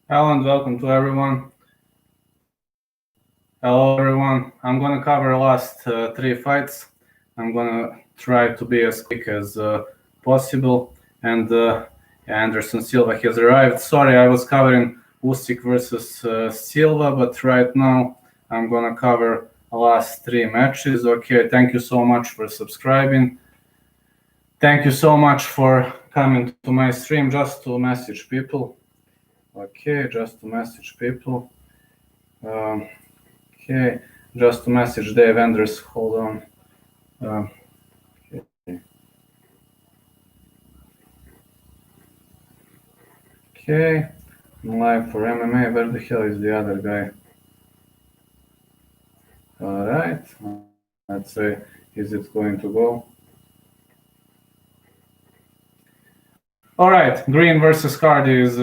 Hello and welcome to everyone. Hello everyone. I'm gonna cover last 3 fights. I'm gonna try to be as quick as possible. And Anderson Silva has arrived. Sorry, I was covering Usyk versus Silva, but right now I'm gonna cover last 3 matches. Okay, thank you so much for subscribing. Thank you so much for coming to my stream. Just to message people. Okay, just to message people. Okay, just to message Dave Anders. Hold on. Okay, I'm live for MMA. Where the hell is the other guy? All right, let's say, is it going to go? All right, Green versus Hardy is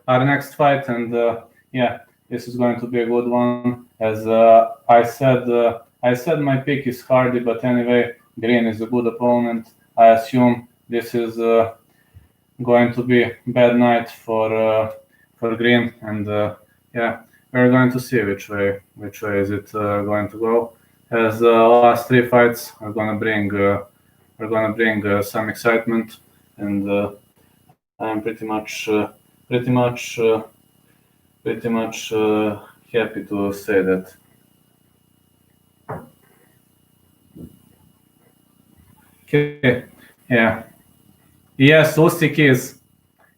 our next fight, and yeah, this is going to be a good one. As I said my pick is Hardy, but anyway, Green is a good opponent. I assume this is going to be a bad night for Green, and yeah, we're going to see which way is it going to go. As last 3 fights are going to bring some excitement, and I'm pretty much happy to say that. Okay, yeah, yes, Usyk is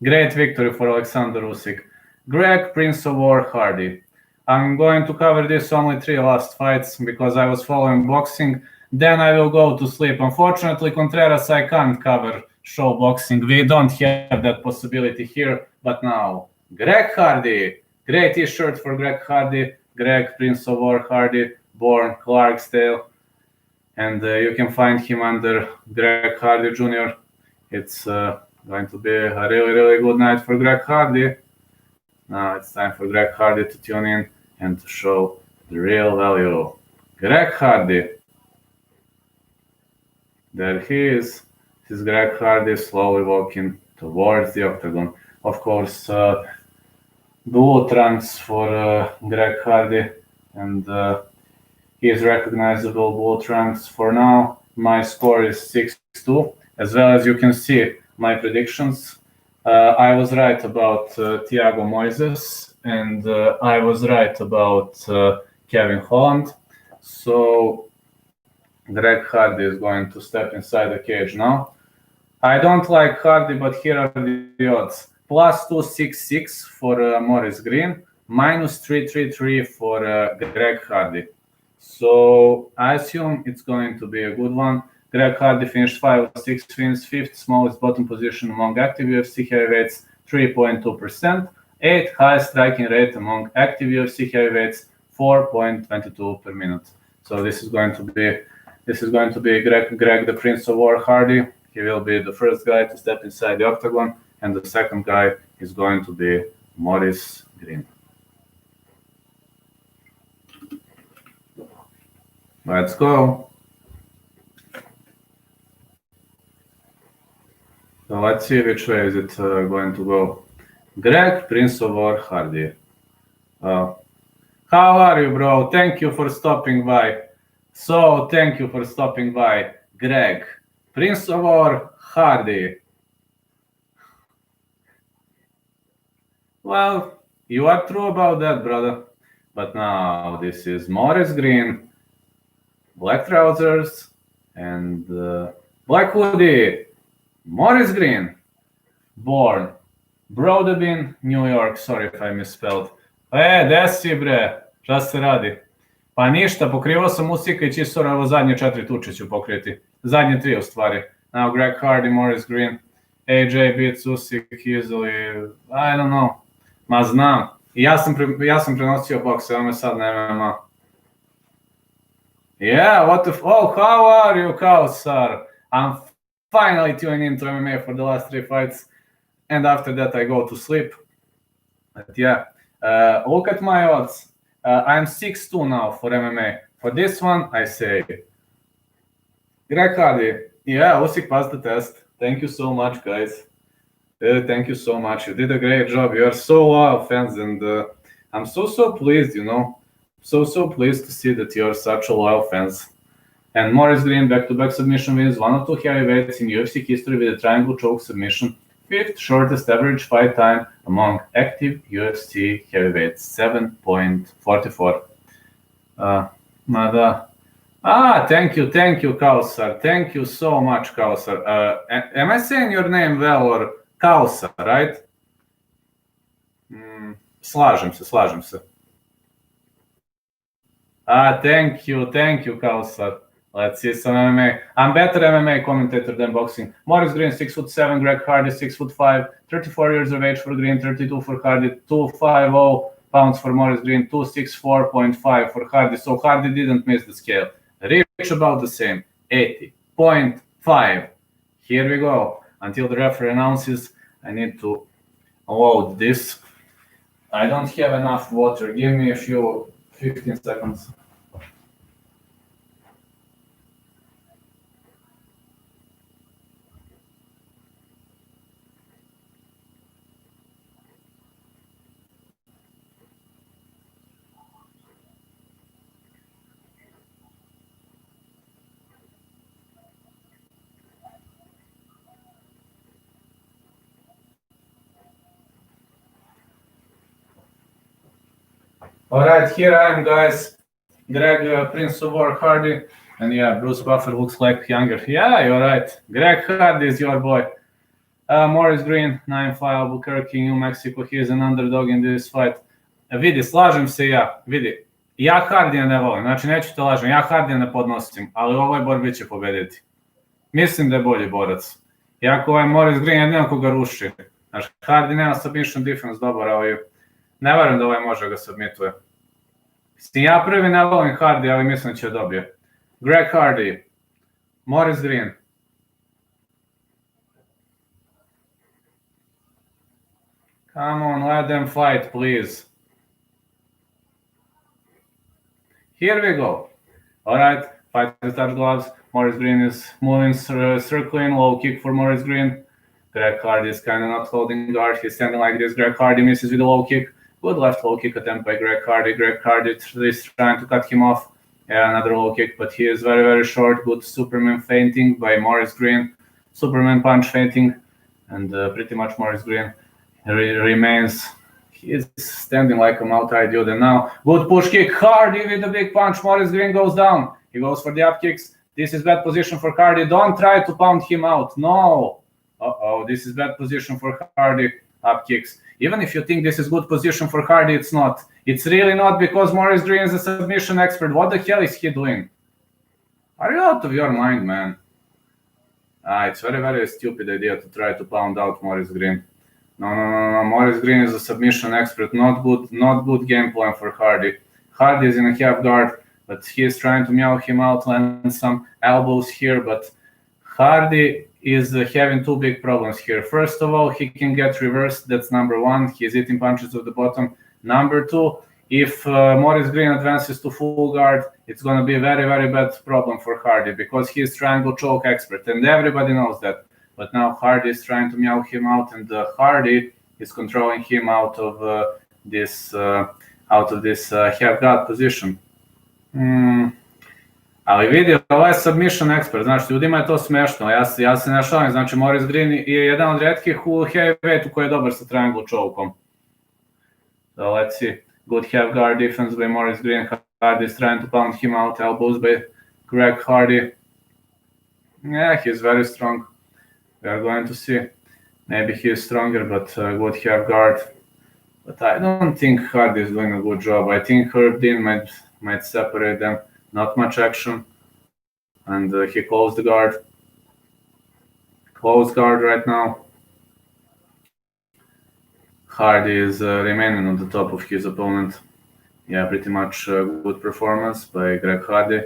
great victory for Alexander Usyk. Greg, Prince of War, Hardy. I'm going to cover this only 3 last fights because I was following boxing. Then I will go to sleep. Unfortunately, Contreras, I can't cover show boxing. We don't have that possibility here. But now, Greg Hardy. Great t-shirt for Greg Hardy. Greg, Prince of War, Hardy, born Clarksdale. And you can find him under Greg Hardy Jr. It's going to be a really, really good night for Greg Hardy. Now it's time for Greg Hardy to tune in and to show the real value. Greg Hardy. There he is. This is Greg Hardy slowly walking towards the octagon. Of course, blue trunks for Greg Hardy, and he is recognizable blue trunks for now. My score is 6-2. As well as you can see, my predictions. I was right about Thiago Moises, and I was right about Kevin Holland. So Greg Hardy is going to step inside the cage now. I don't like Hardy, but here are the odds. Plus 266 for Maurice Green, minus 333 for Greg Hardy. So I assume it's going to be a good one. Greg Hardy finished 5 of 6 wins, 5th smallest bottom position among active UFC heavyweights, 3.2%. 8th highest striking rate among active UFC heavyweights, 4.22 per minute. So this is going to be Greg the Prince of War Hardy. He will be the first guy to step inside the octagon, and the second guy is going to be Maurice Green. Let's go. So let's see which way is it going to go. Greg, Prince of War, Hardy. How are you, bro? Thank you for stopping by. So thank you for stopping by, Greg, Prince of War, Hardy. Well, you are true about that, brother. But now this is Maurice Green, black trousers, and black hoodie. Maurice Green, born Broadbin, New York. Sorry if I misspelled. Desi bre, šta se radi? Pa ništa, pokrivao sam Usyka i Chisora, ovo zadnje 4 tuče ću pokriti. Zadnje 3 u stvari. Now Greg Hardy, Maurice Green, AJ beats Usyk easily, I don't know. Ma znam. Ja sam prenosio boks, evo me sad na MMA. Yeah, what the oh, how are you, Kausar? I'm finally tuning into MMA for the last 3 fights, and after that I go to sleep. But yeah, look at my odds. I'm 6-2 now for MMA. For this one, I say Greg Hardy. Yeah, Usyk passed the test. Thank you so much, guys. Thank you so much. You did a great job. You are so loyal fans, and I'm so pleased. So pleased to see that you are such a loyal fans. And Maurice Green back-to-back submission wins, one of two heavyweights in UFC history with a triangle choke submission, fifth shortest average fight time among active UFC heavyweights, 7.44. Mada. Thank you, Kausar. Thank you so much, Kausar. Am I saying your name well, or Kausar, right? Slažem se. Thank you, Kausar. Let's see some MMA. I'm better MMA commentator than boxing. Maurice Green, 6'7", Greg Hardy, 6'5", 34 years of age for Green, 32 for Hardy, 250 pounds for Maurice Green, 264.5 for Hardy. So Hardy didn't miss the scale. Reach about the same, 80.5. Here we go. Until the referee announces, I need to load this. I don't have enough water. Give me a few 15 seconds. All right, here I am, guys. Greg, Prince of War Hardy, and yeah, Bruce Buffer looks like younger. Yeah, you're right. Greg Hardy is your boy. Maurice Green, 9-5, Albuquerque, New Mexico. He is an underdog in this fight. Vidi, slažem se ja. Vidi, ja Hardija ne volim. Znači, neću te lažem, ja Hardija ne podnosim, ali u ovoj borbi će pobediti. Mislim da je bolji borac. Iako ovaj Maurice Green jedino ko ga ruši. Znači, Hardy nema submission defense dobar, ali ne verujem da ovaj može ga submituje. Ja prvi ne volim Hardy, ali mislim da će dobije. Greg Hardy, Maurice Green. Come on, let them fight, please. Here we go. All right, fight the touch gloves. Maurice Green is moving, circling, low kick for Maurice Green. Greg Hardy is kind of not holding guard. He's standing like this. Greg Hardy misses with a low kick. Good left low kick attempt by Greg Hardy. Greg Hardy is trying to cut him off. Yeah, another low kick, but he is very, very short. Good Superman feinting by Maurice Green. Superman punch feinting. And pretty much Maurice Green remains. He is standing like a multi-dude. And now, good push kick. Hardy with a big punch. Maurice Green goes down. He goes for the up kicks. This is bad position for Hardy. Don't try to pound him out. No. This is bad position for Hardy. Up kicks. Even if you think this is good position for Hardy, it's not. It's really not, because Maurice Green is a submission expert. What the hell is he doing? Are you out of your mind, man? It's very, very stupid idea to try to pound out Maurice Green. No. Maurice Green is a submission expert. Not good game plan for Hardy. Hardy is in a half guard, but he is trying to meow him out, land some elbows here, but Hardy is having two big problems here. First of all, he can get reversed. That's number one. He's eating punches at the bottom. Number two, if Maurice Green advances to full guard, it's going to be a very, very bad problem for Hardy, because he is triangle choke expert, and everybody knows that. But now Hardy is trying to meow him out, and Hardy is controlling him out of this half guard position. Ali vidi, ovo je submission expert, znači ljudima je to smešno, ja se ne šalim, znači Maurice Green je jedan od retkih u heavyweightu koji je dobar sa triangle chokeom. So let's see, good half guard defense by Maurice Green. Hardy is trying to pound him out, elbows by Greg Hardy. Yeah, he's very strong. We are going to see. Maybe he is stronger, but good half guard. But I don't think Hardy is doing a good job. I think Herb Dean might separate them. Not much action, and he closed the guard. Closed guard right now. Hardy is remaining on the top of his opponent. Yeah, pretty much good performance by Greg Hardy.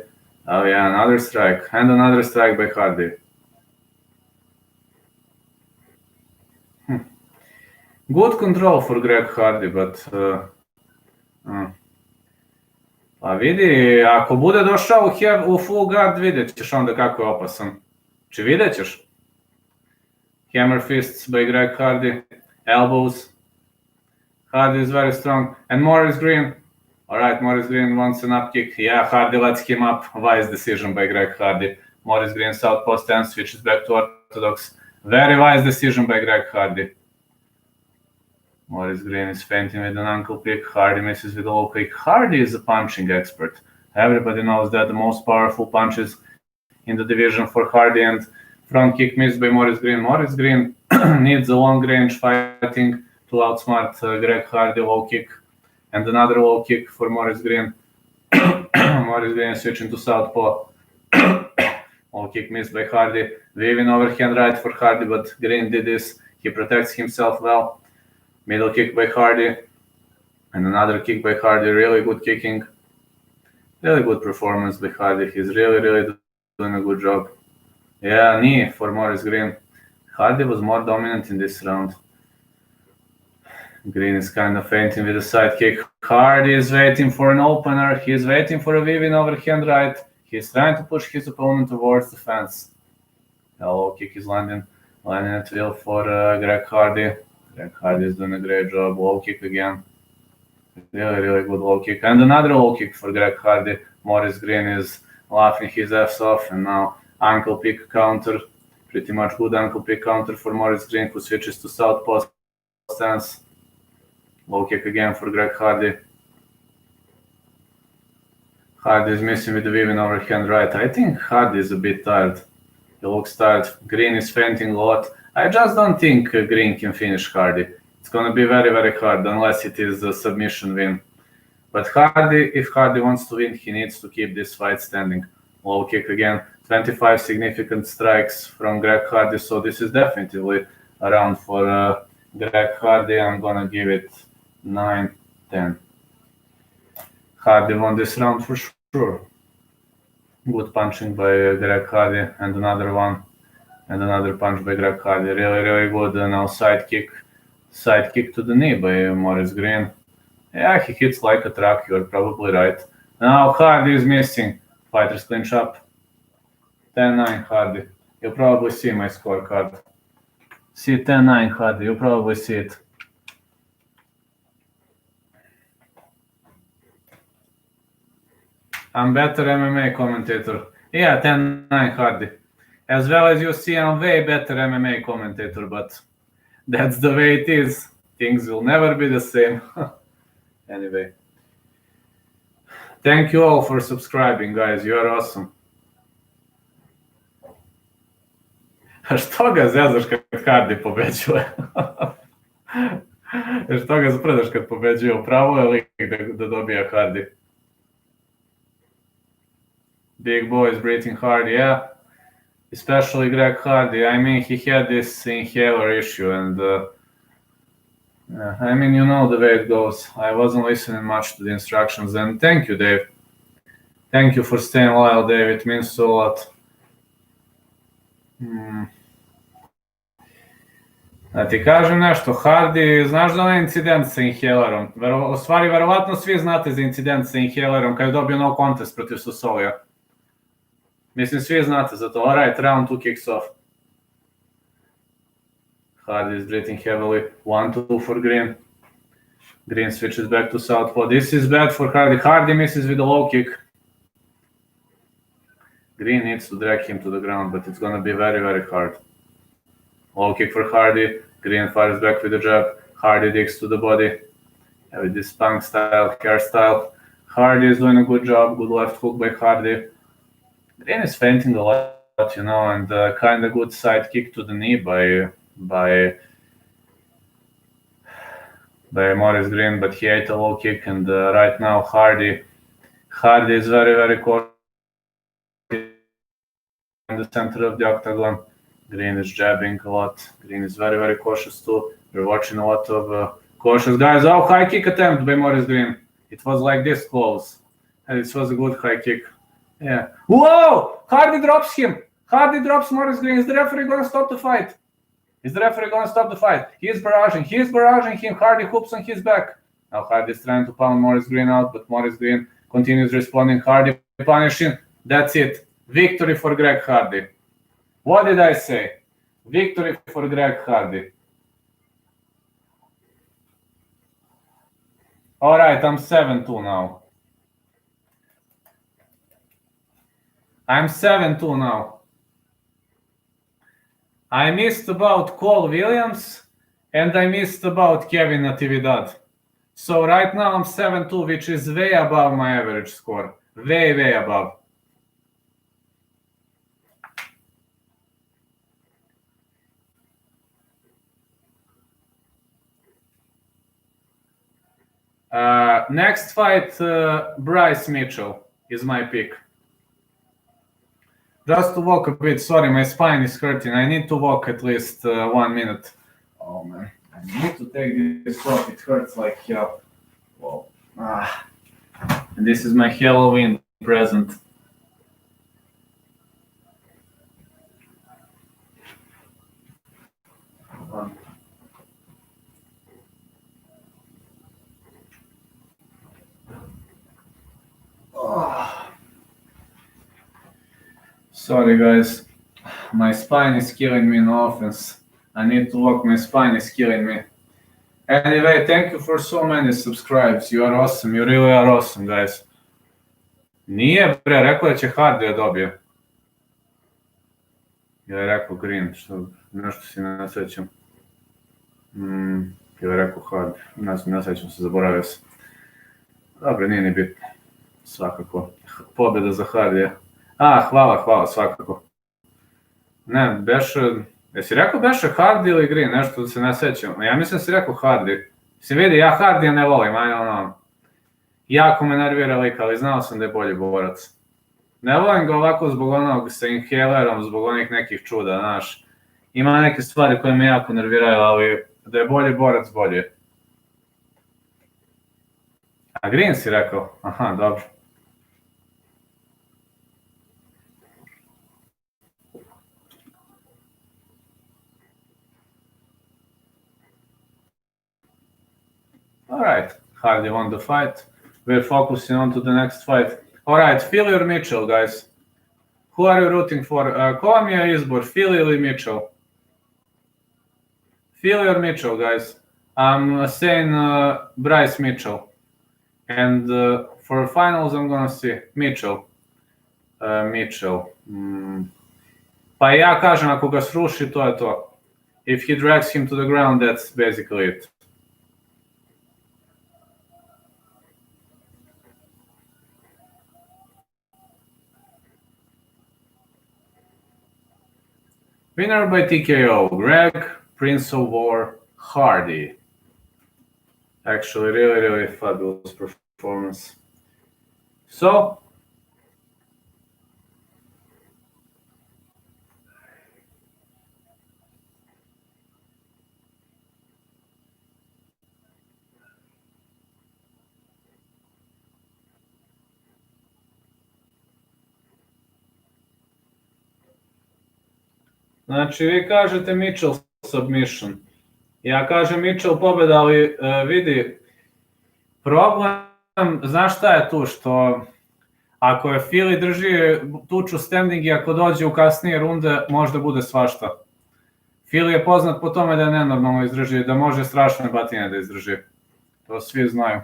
Oh yeah, another strike, and another strike by Hardy. Good control for Greg Hardy, but pa vidi, ako bude došao u full guard, vidjet ćeš onda kako je opasan. Či vidjet ćeš? Hammer fists by Greg Hardy. Elbows. Hardy is very strong. And Maurice Green. All right, Maurice Green wants an up kick. Yeah, Hardy lets him up. Wise decision by Greg Hardy. Maurice Green southpaw stance, switches back to orthodox. Very wise decision by Greg Hardy. Maurice Green is feinting with an ankle pick. Hardy misses with a low kick. Hardy is a punching expert. Everybody knows that the most powerful punches in the division for Hardy, and front kick missed by Maurice Green. Maurice Green needs a long range fighting to outsmart Greg Hardy. Low kick and another low kick for Maurice Green. Maurice Green is switching to southpaw. Low kick missed by Hardy. Weaving overhand right for Hardy, but Green did this. He protects himself well. Middle kick by Hardy. And another kick by Hardy. Really good kicking. Really good performance by Hardy. He's really doing a good job. Yeah, knee for Maurice Green. Hardy was more dominant in this round. Green is kind of fainting with a side kick. Hardy is waiting for an opener. He's waiting for a weaving overhand right. He's trying to push his opponent towards the fence. A low kick is landing at will for Greg Hardy. Greg Hardy is doing a great job. Low kick again. Really good low kick. And another low kick for Greg Hardy. Maurice Green is laughing his ass off. And now ankle pick counter. Pretty much good ankle pick counter for Maurice Green, who switches to southpaw stance. Low kick again for Greg Hardy. Hardy is missing with the weaving overhand right. I think Hardy is a bit tired. He looks tired. Green is fainting a lot. I just don't think Green can finish Hardy. It's going to be very hard unless it is a submission win. But Hardy, if Hardy wants to win, he needs to keep this fight standing. Low kick again. 25 significant strikes from Greg Hardy. So this is definitely a round for Greg Hardy. I'm going to give it 9-10. Hardy won this round for sure. Good punching by Greg Hardy, and another one, and another punch by Greg Hardy. Really good. Now side kick to the knee by Maurice Green. Yeah, he hits like a truck. You're probably right. Now Hardy is missing. Fighters clinch up. 10-9 Hardy. You'll probably see my scorecard. See 10-9 Hardy. You'll probably see it. I'm better MMA commentator. Yeah, 10-9 Hardy. As well as you see, I'm way better MMA commentator, but that's the way it is. Things will never be the same. Anyway. Thank you all for subscribing, guys. You are awesome. Što ga zezaš kad Hardy pobeđuje? Što ga sprdaš kad pobeđuje? Upravo je lik da dobija Hardy. Big boys breathing hard, yeah. Especially Greg Hardy. I mean, he had this inhaler issue, and I mean, you know the way it goes. I wasn't listening much to the instructions, and thank you, Dave. Thank you for staying loyal, Dave. It means so a lot. Da ti kažem nešto, Hardy, znaš da onaj incident sa inhalerom? U stvari, verovatno svi znate za incident sa inhalerom kad je dobio no contest protiv Sosolija. Mislim, svi znate za to. Alright, round 2 kicks off. Hardy is breathing heavily. 1-2 for Green. Green switches back to southpaw. This is bad for Hardy. Hardy misses with a low kick. Green needs to drag him to the ground, but it's gonna be very hard. Low kick for Hardy. Green fires back with a jab. Hardy digs to the body. With this punk style, hairstyle. Hardy is doing a good job. Good left hook by Hardy. Green is fainting a lot, you know, and kind of good side kick to the knee by Maurice Green, but he ate a low kick, and right now Hardy is very cautious in the center of the octagon. Green is jabbing a lot. Green is very cautious too. We're watching a lot of cautious guys. Oh, high kick attempt by Maurice Green. It was like this close, and it was a good high kick. Yeah. Whoa! Hardy drops him. Hardy drops Maurice Green. Is the referee going to stop the fight? He is barraging him. Hardy hoops on his back. Now Hardy is trying to pound Maurice Green out, but Maurice Green continues responding. Hardy punishing. That's it. Victory for Greg Hardy. What did I say? Victory for Greg Hardy. Alright, I'm 7-2 now. I'm 7-2 now. I missed about Cole Williams and I missed about Kevin Natividad. So right now I'm 7-2, which is way above my average score. Way above. Next fight, Bryce Mitchell is my pick. Just to walk a bit, sorry, my spine is hurting. I need to walk at least 1 minute. Oh man, I need to take this off. It hurts like hell. Whoa. And this is my Halloween present. Sorry guys, my spine is killing me in offense. I need to walk, my spine is killing me. Anyway, thank you for so many subscribes. You are awesome, you really are awesome guys. Nije bre, rekao da će Hardy da dobije. Ja je rekao Green, što nešto si ne sećam. Ja je rekao Hardy, ne sećam se, zaboravio sam. Dobre, nije ni bitno. Svakako. Pobjeda za Hardija. Hvala, svakako. Ne, beše... Jesi rekao beše Hardy ili Green? Nešto da se ne sećam. Ja mislim da si rekao Hardy. Si vidi, ja Hardija ne volim, jako me nervira lik, ali znao sam da je bolji borac. Ne volim ga ovako zbog onog sa inhalerom, zbog onih nekih čuda, znaš. Ima neke stvari koje me jako nerviraju, ali da je bolji borac, bolje. A Green si rekao? Aha, dobro. Alright, Hardy won the fight. We're focusing on to the next fight. Alright, Philly or Mitchell, guys? Who are you rooting for? Ko vam je izbor, Philly ili Mitchell? Philly or Mitchell, guys? I'm saying Bryce Mitchell. And for finals I'm gonna see Mitchell. Pa ja kažem, ako ga sruši, to je to. If he drags him to the ground, that's basically it. Winner by TKO, Greg, Prince of War, Hardy. Actually, really fabulous performance. So, znači, vi kažete Mitchell submission. Ja kažem Mitchell pobjeda, ali vidi, problem, znaš šta je tu, što ako je Philly drži tuču standing i ako dođe u kasnije runde, možda bude svašta. Philly je poznat po tome da je nenormalno izdrži, da može strašne batine da izdrži. To svi znaju.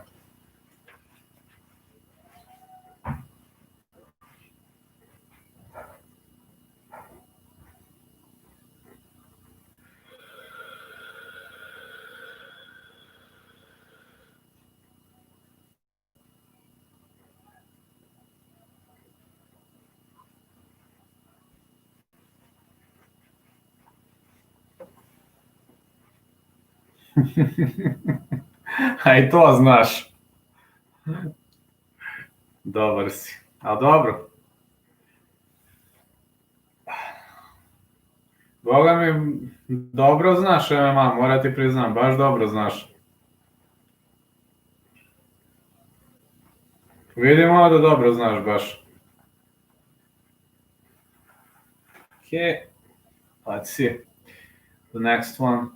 A i to znaš. Dobar si. A dobro. Boga mi, dobro znaš MMA, mora ti priznam, baš dobro znaš. Vidimo da dobro znaš baš. Okay, let's see. The next one.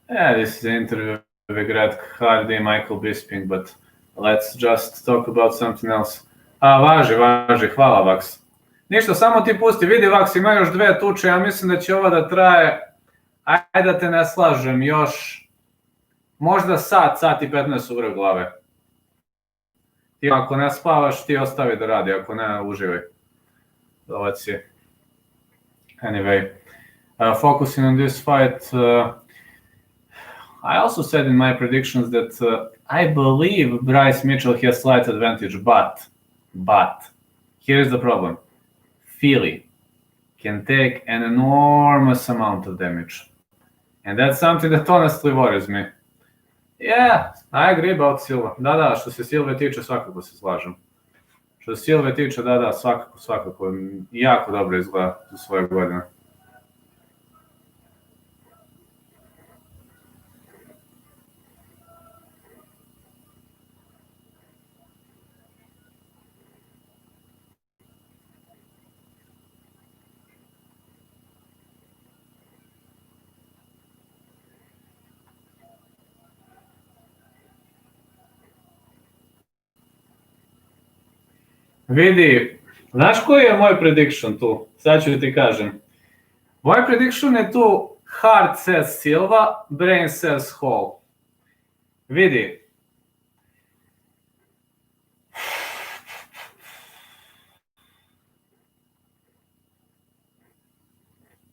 This is an interview with Greg Hardy and Michael Bisping, but let's just talk about something else. Važi, hvala Vaks. Ništa, samo ti pusti, vidi Vaks, ima još 2 tuče, ja mislim da će ova da traje ajde da te ne slažem, još možda sat i 15 u vrh glave. Ti ako ne spavaš, ti ostavi da radi, ako ne, uživaj. Dovac je. Anyway, focusing on this fight, I also said in my predictions that I believe Bryce Mitchell has slight advantage, but here's the problem. Philly can take an enormous amount of damage. And that's something that honestly worries me. Yeah, I agree about Silva. Da, što se Silve tiče, svakako se slažem. Što se Silve tiče, da, svakako. Jako dobro izgleda za svoje godine. Vidi, znaš koji je moj prediction tu? Sad ću ti kažem. Moj prediction je tu Heart says Silva, Brain says Hall. Vidi.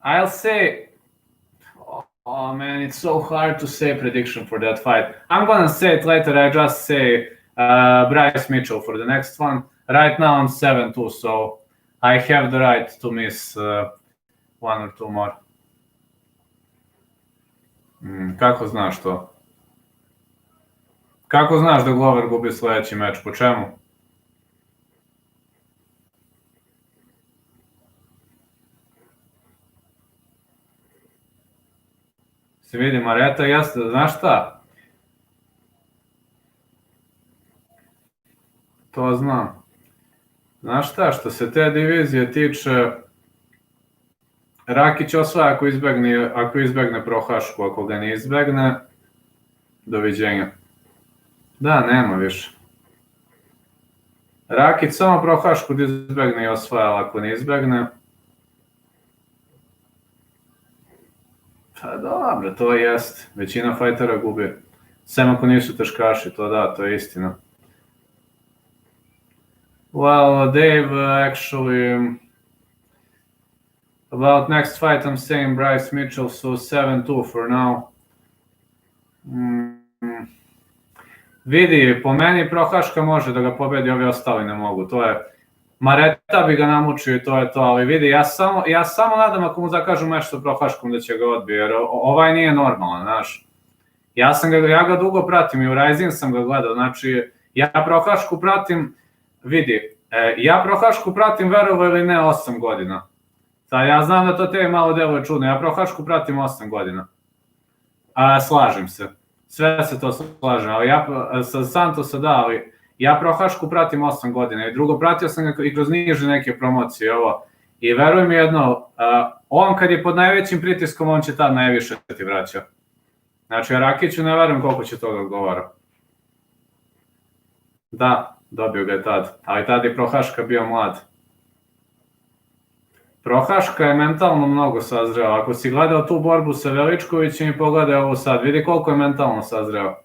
I'll say... Oh man, it's so hard to say prediction for that fight. I'm gonna say it later, I just say Bryce Mitchell for the next one. Right now I'm 7-2, so I have the right to miss one or two more. Kako znaš to? Kako znaš da Glover gubi sledeći meč? Po čemu? Se vidi, Mareta, jasno, znaš šta? To znam. Znaš šta, što se te divizije tiče, Rakić osvaja ako izbegne Prohašku, ako ga ne izbegne, doviđenja. Da, nema više. Rakić samo Prohašku da izbegne i osvaja, ako ne izbegne. Pa dobro, to jest. Većina fajtera gubi. Sem ako nisu teškaši, to da, to je istina. Well, Dave, actually, about next fight, I'm saying Bryce Mitchell, so 7-2 for now. Vidi, po meni Prohaška može da ga pobedi, ovi ostali ne mogu. To je, Mareta bi ga namučio i to je to, ali vidi, ja samo nadam ako mu zakažu meč sa Prohaškom da će ga odbiti, jer ovaj nije normalan, znaš. Ja ga dugo pratim i u Rising sam ga gledao, znači, ja Prohašku pratim, vidi, ja Prohašku pratim, verovo ili ne, 8 godina. Sad, ja znam da to tebi malo deluje čudno, ja Prohašku pratim 8 godina. Slažem se, sve se to slažem, ali ja sa Santosa da, ali ja Prohašku pratim 8 godina i drugo, pratio sam ga i kroz niže neke promocije ovo. I veruj mi jedno, on kad je pod najvećim pritiskom, on će tad najviše ti vraća. Znači, Rakiću ne verujem koliko će toga odgovara. Da, dobio ga je tad, ali tad je Prohaška bio mlad. Prohaška je mentalno mnogo sazreo. Ako si gledao tu borbu sa Veličkovićem i pogledaj ovo sad, vidi koliko je mentalno sazreo.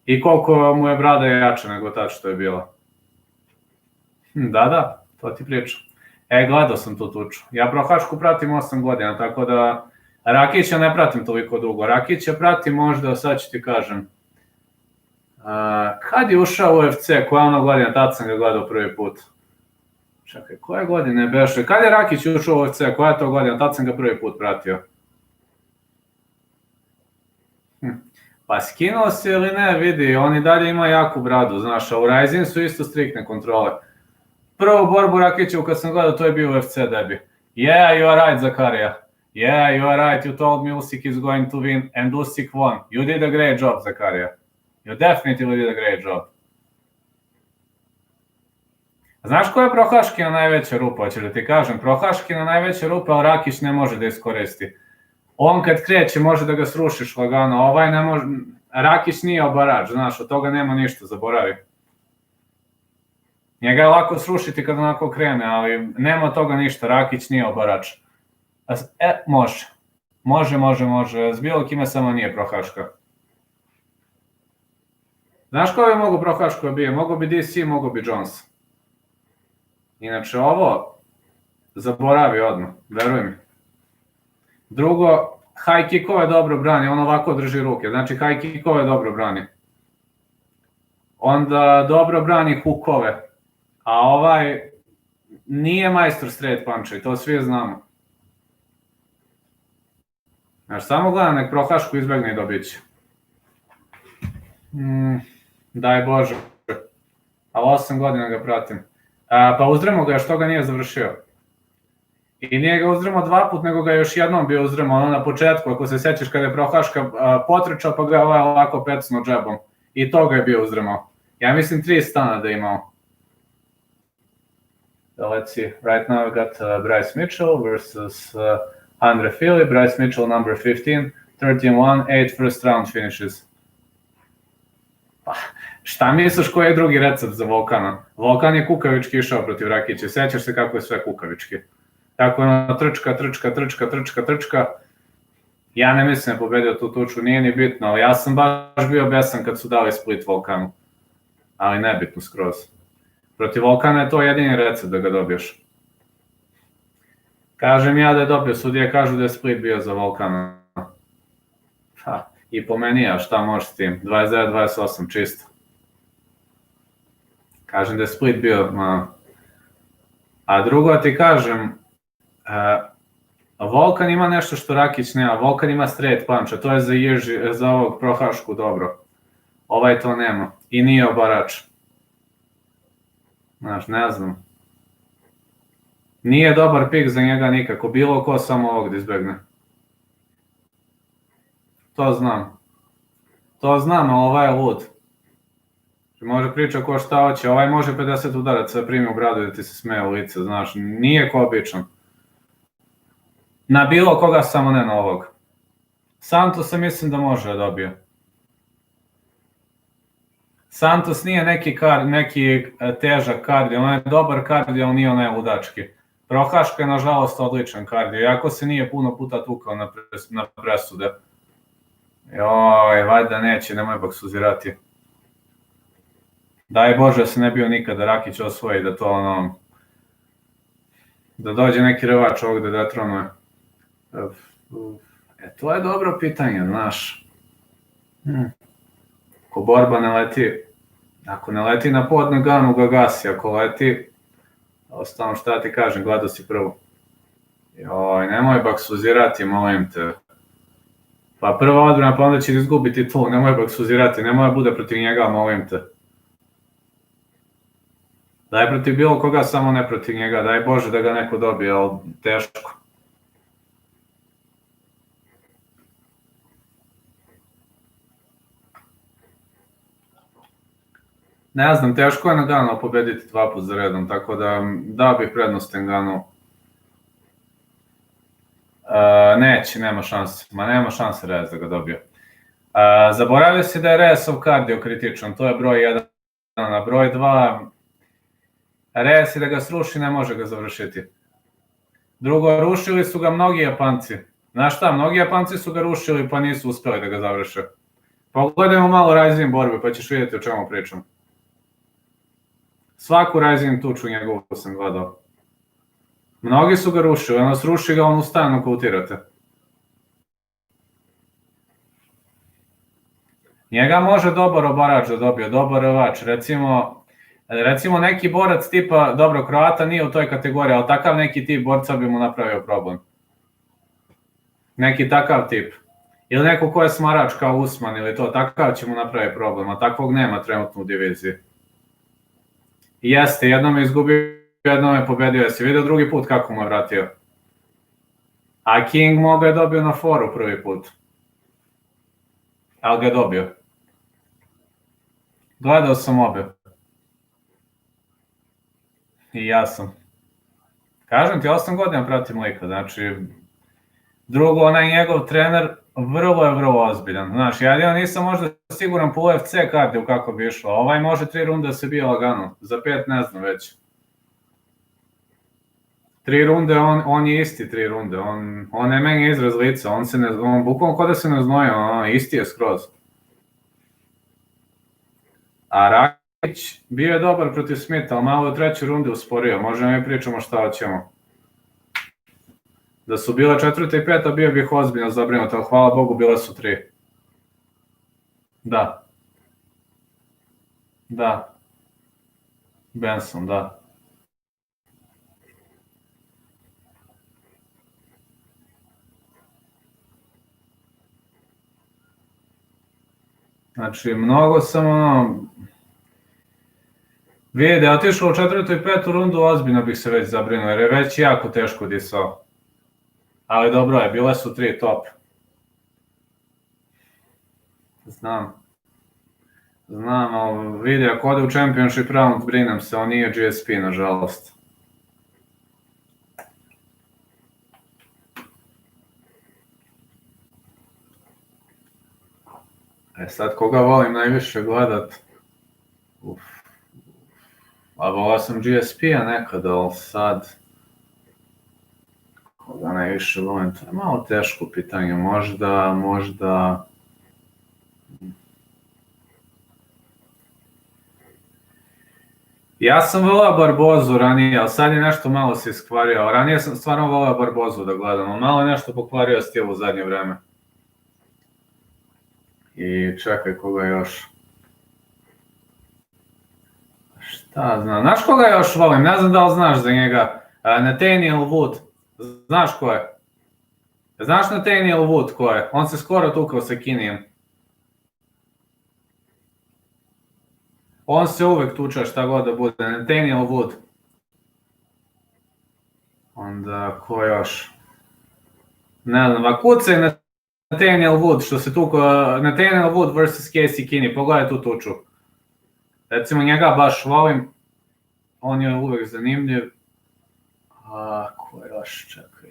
I koliko mu je brada jača nego tad što je bila. Da, to ti pričam. Gledao sam tu tuču. Ja Prohašku pratim 8 godina, tako da Rakića ne pratim toliko dugo. Rakića pratim možda, sad ću ti kažem, kad je ušao u UFC, koja ono godina, tad sam ga gledao prvi put. Čekaj, koje godine beše? Kad je Rakić ušao u UFC, koja je to godina, tad sam ga prvi put pratio. Pa skinuo se ili ne, vidi, on i dalje ima jaku bradu, znaš, a u Rising su isto striktne kontrole. Prvu borbu Rakićevu kad sam gledao, to je bio UFC debi. Yeah, you are right, Zakaria. Yeah, you are right, you told me Usyk is going to win, and Usyk won. You did a great job, Zakaria. You definitely did a great job. Znaš koja je Prohaškina najveća rupa, hoćeš da ti kažem? Prohaškina najveća rupa, ali Rakić ne može da iskoristi. On kad kreće može da ga srušiš lagano, ovaj ne može... Rakić nije obarač, znaš, od toga nema ništa, zaboravi. Njega je lako srušiti kad onako krene, ali nema od toga ništa, Rakić nije obarač. Može. Može. S bilo kime samo nije prohaška. Znaš ko je mogu prohašku da bije? Mogu bi DC, mogu bi Jones. Inače ovo, zaboravi odmah, veruj mi. Drugo, high kickove dobro brani, on ovako drži ruke, znači high kickove dobro brani. Onda dobro brani hukove, a ovaj nije majstor straight puncha i to svi znamo. Znaš, samo gledam, nek prohašku izbegne i dobit će. Daj Bože, ali 8 godina ga pratim. Pa uzdremo ga, što ga nije završio. I nije ga uzdremo 2 put, nego ga još jednom bio uzdremo, ono na početku, ako se sećaš kada je prohaška potrčao, pa ga je ovaj ovako pecnuo džebom. I to ga je bio uzdremo. Ja mislim 3 stana da je imao. Let's see, right now we got Bryce Mitchell versus Andre Fili. Bryce Mitchell number 15, 13-1, 8 first round finishes. Pa, šta misliš koji je drugi recept za Volkana? Volkan je kukavički išao protiv Rakića, sećaš se kako je sve kukavički. Tako je ono trčka. Ja ne mislim da je pobedio tu tuču, nije ni bitno, ali ja sam baš bio besan kad su dali split Volkanu. Ali nebitno skroz. Protiv Volkana je to jedini recept da ga dobiješ. Kažem ja da je dobio, sudije kažu da je split bio za Volkana. I po meni, a šta možeš s tim? 29-28, čisto. Kažem da je split bio. A drugo ti kažem, Volkan ima nešto što Rakić nema, Volkan ima straight punch, a to je za ovog prohašku dobro. Ovaj to nema i nije obarač. Znaš, ne znam. Nije dobar pik za njega nikako, bilo ko samo ovog da izbegne. To znam, a ovaj je lud. Može priča ko šta hoće, ovaj može 50 udaraca da primi u bradu i da ti se smeje u lice, znaš, nije ko običan. Na bilo koga, samo ne na ovog. Santosa mislim da može da dobije. Santos nije neki težak kardio, on je dobar kardio, ali nije onaj ludački. Prohaška je nažalost odličan kardio, iako se nije puno puta tukao na presude. Joj, valjda neće, nemoj baksuzirati. Daj Bože da se ne bio nikada Rakić osvoji, da to ono... Da dođe neki revač ovdje da detronuje. To je dobro pitanje, znaš. Ako borba ne leti, ako ne leti na podne ganu ga gasi, ako leti, ostalo šta ti kažem, gledao si prvo. Joj, nemoj baksuzirati, molim te. Pa prva odbrana, pa onda će izgubiti tu, nemoj baksuzirati, nemoj da bude protiv njega, molim te. Daj protiv bilo koga, samo ne protiv njega, daj Bože da ga neko dobije, ali teško. Ne znam, teško je na Ganu pobediti 2 puta za redom, tako da dao bih prednost Ganu. Neće, nema šanse Reyes da ga dobije. Zaboravio si da je Reyesov kardio kritičan, to je broj 1, na broj 2, Reyes i da ga sruši ne može ga završiti. Drugo, rušili su ga mnogi Japanci. Znaš šta, mnogi Japanci su ga rušili pa nisu uspeli da ga završe. Pogledajmo malo Rising borbe pa ćeš vidjeti o čemu pričam. Svaku Rising tuču njegovu sam gledao. Mnogi su ga rušili, ono sruši ga, on ustaje nokautirate. Njega može dobar obarač da dobije, dobar revač, recimo neki borac tipa, dobro, Kroata nije u toj kategoriji, ali takav neki tip borca bi mu napravio problem. Neki takav tip. Ili neko ko je smarač kao Usman ili to, takav će mu napraviti problem, a takvog nema trenutno u diviziji. Jeste, jednom je izgubio, jednom je pobedio, jesi vidio drugi put kako mu je vratio. A King moga je dobio na foru prvi put. Ali ga je dobio. Gledao sam obe. I ja sam. Kažem ti, 8 godina pratim lika, znači... Drugo, onaj njegov trener vrlo ozbiljan. Znaš, ja nisam možda siguran po UFC kardiju kako bi išlo. Ovaj može 3 runde da se bije lagano. Za 5 ne znam već. 3 runde, on je isti 3 runde. On ne menja izraz lica, on bukvalno kod da se ne znojio, isti je skroz. A Rakić bio je dobar protiv Smitha, ali malo u trećoj rundi usporio. Možemo mi pričamo šta hoćemo. Da su bila 4. i 5. bio bih ozbiljno zabrinut, ali hvala Bogu bile su 3. Da. Benson, da. Znači, mnogo sam vidi, da je otišao u 4. i 5. rundu, ozbiljno bih se već zabrinuo, jer je već jako teško disao. Ali dobro je, bile su 3 top. Znam, ali vidi, ako ode u championship round, brinem se, on nije GSP, nažalost. Sad koga volim najviše gledat? A volao sam GSP-a nekada, ali sad... Koga najviše volim, to je malo teško pitanje, možda... Ja sam volao Barbozu ranije, ali sad je nešto malo se iskvario. Ranije sam stvarno volao Barbozu da gledam, ali malo je nešto pokvario stil u zadnje vreme. I čekaj, koga još? Šta znam? Znaš koga još volim? Ne znam da li znaš za njega. Nathaniel Wood. Znaš ko je? Znaš Nathaniel Wood ko je? On se skoro tukao sa Kinijem. On se uvek tuča šta god da bude. Nathaniel Wood. Onda, ko još? Ne znam, kucaj Nathaniel Wood, što se tukao, Nathaniel Wood vs. Casey Kinney, pogledaj tu tuču. Recimo, njega baš volim, on je uvek zanimljiv. Ko još, čekaj.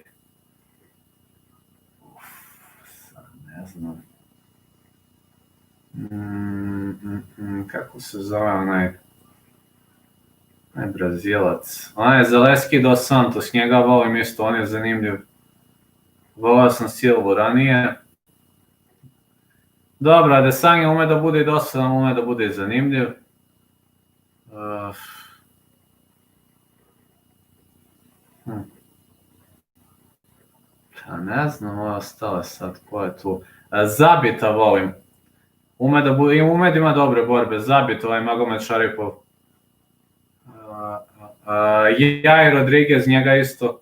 Sad ne znam. Kako se zove onaj Brazilac? Onaj Zaleski dos Santos, njega volim isto, on je zanimljiv. Volao sam Silvu ranije. Dobro, Adesanya ume da bude i dosadan, ume da bude i zanimljiv. Ne znam, ova ostala sad, ko je tu? Zabita volim. Ume da ima dobre borbe, Zabit, ovaj Magomed Šaripov. Jai Rodriguez, njega isto.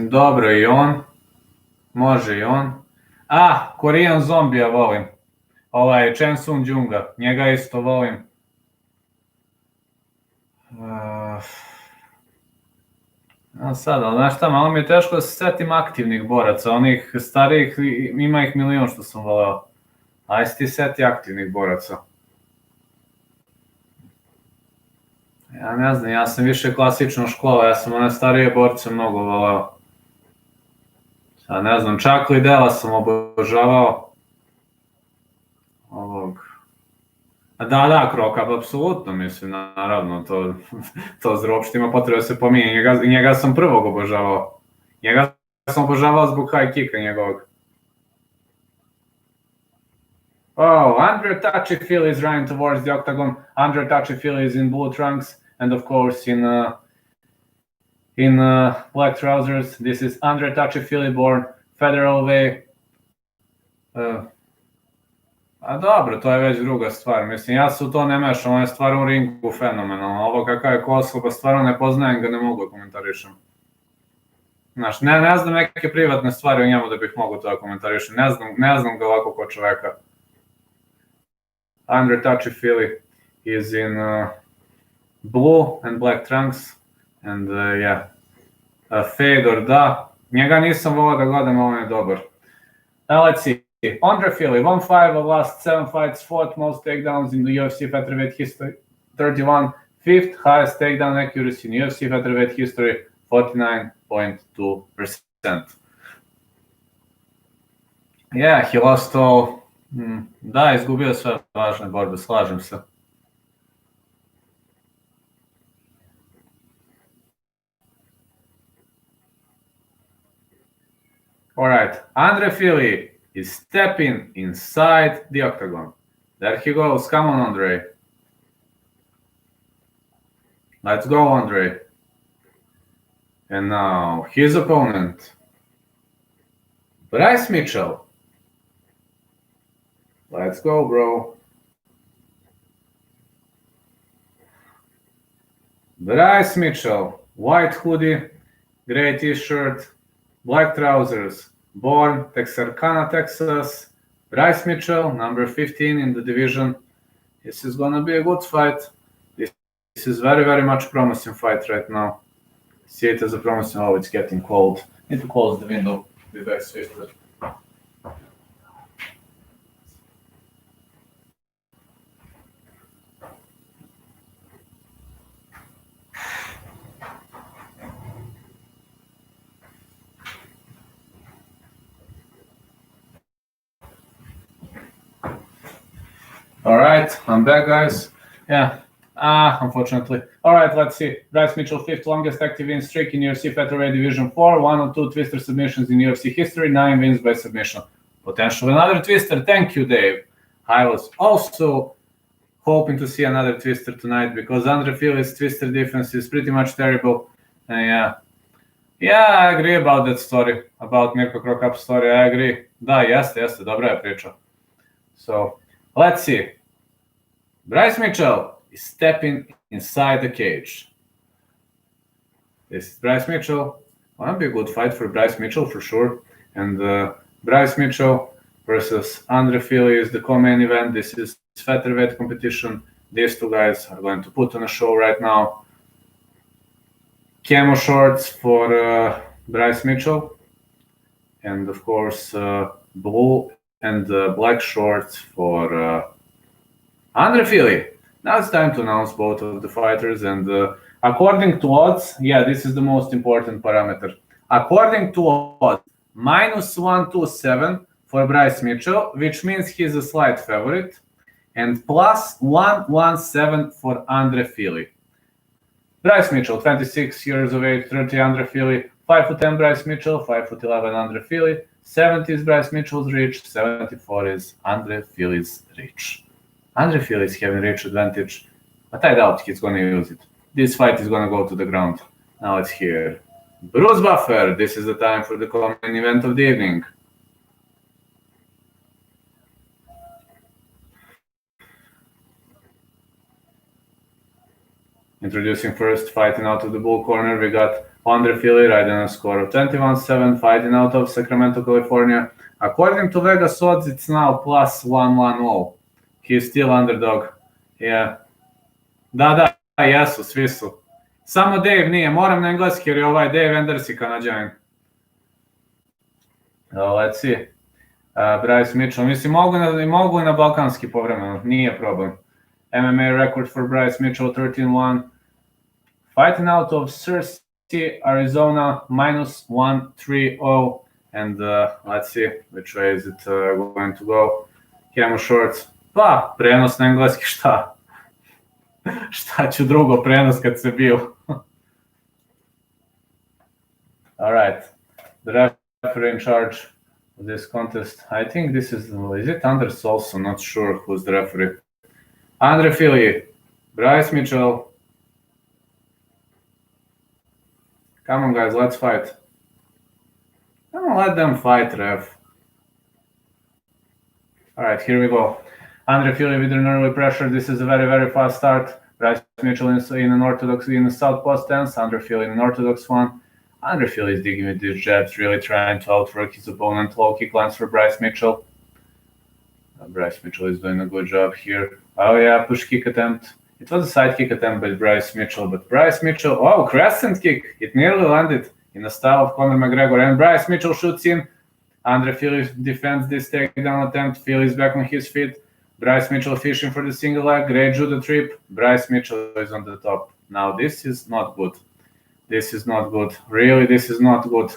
Dobro, i on. Može i on. Korean Zombija volim. Ovaj, Chen Sung Junga, njega isto volim. Sad, ali znaš šta, malo mi je teško da se setim aktivnih boraca, onih starijih, ima ih milion što sam voleo. Ajde ti seti aktivnih boraca. Ja ne znam, ja sam više klasična škola, ja sam one starije borce mnogo voleo. Sad ne znam, čak Lidela sam obožavao. Da, Krokap, apsolutno, mislim, naravno, to uopšte ima potrebe da se pominje, njega sam prvog obožavao. Njega sam obožavao zbog high kicka njegovog. Andre Touchy-Phil is running towards the octagon. Andre Touchy-Phil is in blue trunks, and of course in black trousers. This is Andre Touchy-Phil born Federal Way. Dobro, to je već druga stvar, mislim, ja se u to ne mešam, on je stvarno u ringu fenomenalno, ovo kakav je Kosovo, stvarno ne poznajem ga, ne mogu da komentarišem. Znaš, ne znam neke privatne stvari o njemu da bih mogu to da komentarišem, ne znam ga ovako ko čoveka. Andre Touchy-Phil is in blue and black trunks, and Fedor, da, njega nisam volao da gledam, on je dobar. Let's see. Andre Fili, 1-5 of last 7 fights, 4th most takedowns in the UFC featherweight history, 31, 5th highest takedown accuracy in UFC featherweight history, 49.2%. Yeah, he lost all... Da, izgubio sve važne borbe, slažem se. All right, Andre Fili is stepping inside the octagon. There he goes. Come on, Andre. Let's go, Andre. And now his opponent, Bryce Mitchell. Let's go, bro. Bryce Mitchell, white hoodie, gray t-shirt, black trousers, born Texarkana, Texas. Bryce Mitchell, number 15 in the division. This is gonna be a good fight. This is very, very much promising fight right now. See it as a promising. Oh, it's getting cold. Need to close the window. Be back swiftly. All right, I'm back, guys. Yeah, unfortunately. All right, let's see. Bryce Mitchell, fifth longest active win streak in UFC featherweight division 4, 102 twister submissions in UFC history, 9 wins by submission. Potentially another twister. Thank you, Dave. I was also hoping to see another twister tonight because Andre Fili's twister defense is pretty much terrible. And I agree about that story, about Mirko Krokap's story. I agree. Da, jeste, dobra je priča. So, let's see. Bryce Mitchell is stepping inside the cage. This is Bryce Mitchell. Wanna be a good fight for Bryce Mitchell for sure. And Bryce Mitchell versus Andre Fili is the co-main event. This is featherweight competition. These two guys are going to put on a show right now. Camo shorts for Bryce Mitchell. And of course, blue and black shorts for Andre Fili. Now it's time to announce both of the fighters. And according to odds, this is the most important parameter. According to odds, -127 for Bryce Mitchell, which means he's a slight favorite, and +117 for Andre Fili. Bryce Mitchell, 26 years of age, 30 Andre Fili, 5'10" Bryce Mitchell, 5'11" Andre Fili, 70 is Bryce Mitchell's reach, 74 is Andre Fili's reach. Andre Fili is having reach advantage, but I doubt he's going to use it. This fight is going to go to the ground. Now it's here. Bruce Buffer, this is the time for the common event of the evening. Introducing first, fighting out of the bull corner, we got Andre Fili riding a score of 21-7, fighting out of Sacramento, California. According to Vegas odds, it's now +110. He's still underdog. Da, jesu, svi su. Samo Dave nije, moram na engleski jer je ovaj Dave Enders i Kanadjanin. Let's see. Bryce Mitchell, mislim mogu i na balkanski povremeno, nije problem. MMA record for Bryce Mitchell, 13-1. Fighting out of Searcy, Arizona, -130. And let's see which way is it going to go. Camo shorts. Pa, prenos na engleski, šta? Šta ću drugo, prenos kad se bio. All right. The referee in charge of this contest. I think this is it Anders also? Not sure who's the referee. Andre Fili, Bryce Mitchell. Come on, guys, let's fight. Come on, let them fight, ref. All right, here we go. Andre Fili with an early pressure. This is a very, very fast start. Bryce Mitchell in an orthodox, in a southpaw stance. Andre Fili in an orthodox one. Andre Fili is digging with these jabs, really trying to outwork his opponent. Low kick lands for Bryce Mitchell. Bryce Mitchell is doing a good job here. Oh yeah, push kick attempt. It was a side kick attempt by Bryce Mitchell, but Bryce Mitchell, oh, crescent kick. It nearly landed in the style of Conor McGregor, and Bryce Mitchell shoots in. Andre Fili defends this takedown attempt. Fili is back on his feet. Bryce Mitchell fishing for the single leg. Great judo trip. Bryce Mitchell is on the top. Now this is not good. This is not good. Really, this is not good.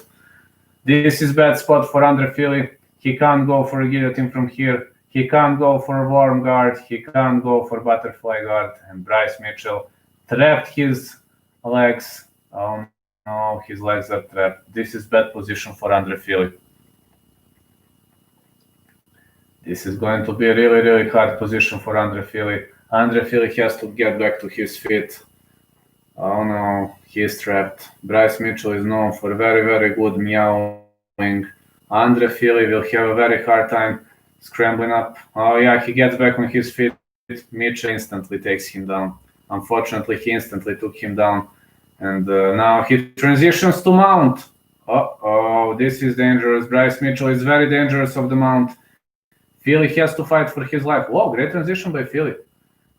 This is bad spot for Andre Fili. He can't go for a guillotine from here. He can't go for a warm guard. He can't go for butterfly guard. And Bryce Mitchell trapped his legs. Oh no, his legs are trapped. This is bad position for Andre Fili. This is going to be a really, really hard position for Andre Fili. Andre Fili has to get back to his feet. Oh no, he's trapped. Bryce Mitchell is known for very, very good meowing. Andre Fili will have a very hard time scrambling up. Oh yeah, he gets back on his feet. Mitchell instantly takes him down. Unfortunately, he instantly took him down. And now he transitions to mount. Oh, this is dangerous. Bryce Mitchell is very dangerous of the mount. Fili has to fight for his life. Whoa, great transition by Fili.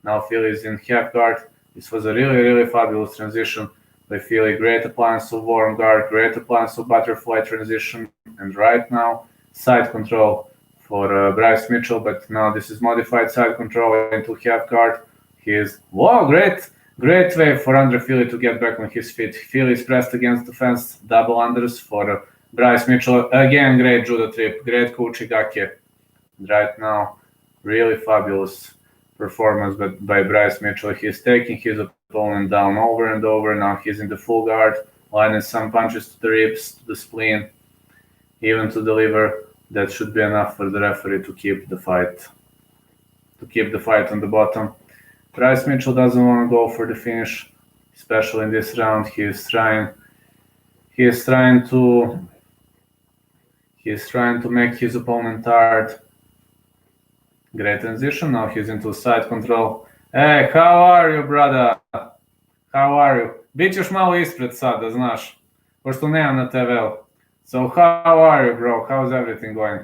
Now Fili is in half guard. This was a really, really fabulous transition by Fili. Great appliance of warm guard, great appliance of butterfly transition, and right now side control for Bryce Mitchell. But now this is modified side control into half guard. He is great way for Andre Fili to get back on his feet. Fili is pressed against the fence, double unders for Bryce Mitchell. Again, great judo trip, great kuchigake. Right now, really fabulous performance by Bryce Mitchell. He's taking his opponent down over and over. Now he's in the full guard, lining some punches to the ribs, to the spleen, even to the liver. That should be enough for the referee to keep the fight on the bottom. Bryce Mitchell doesn't want to go for the finish, especially in this round. He is trying to make his opponent tired. Great transition. Now he's into side control. Hey, how are you, brother? How are you? Bit ćeš malo ispred sad, da znaš, pošto nemam na TV-u. So how are you, bro? How's everything going?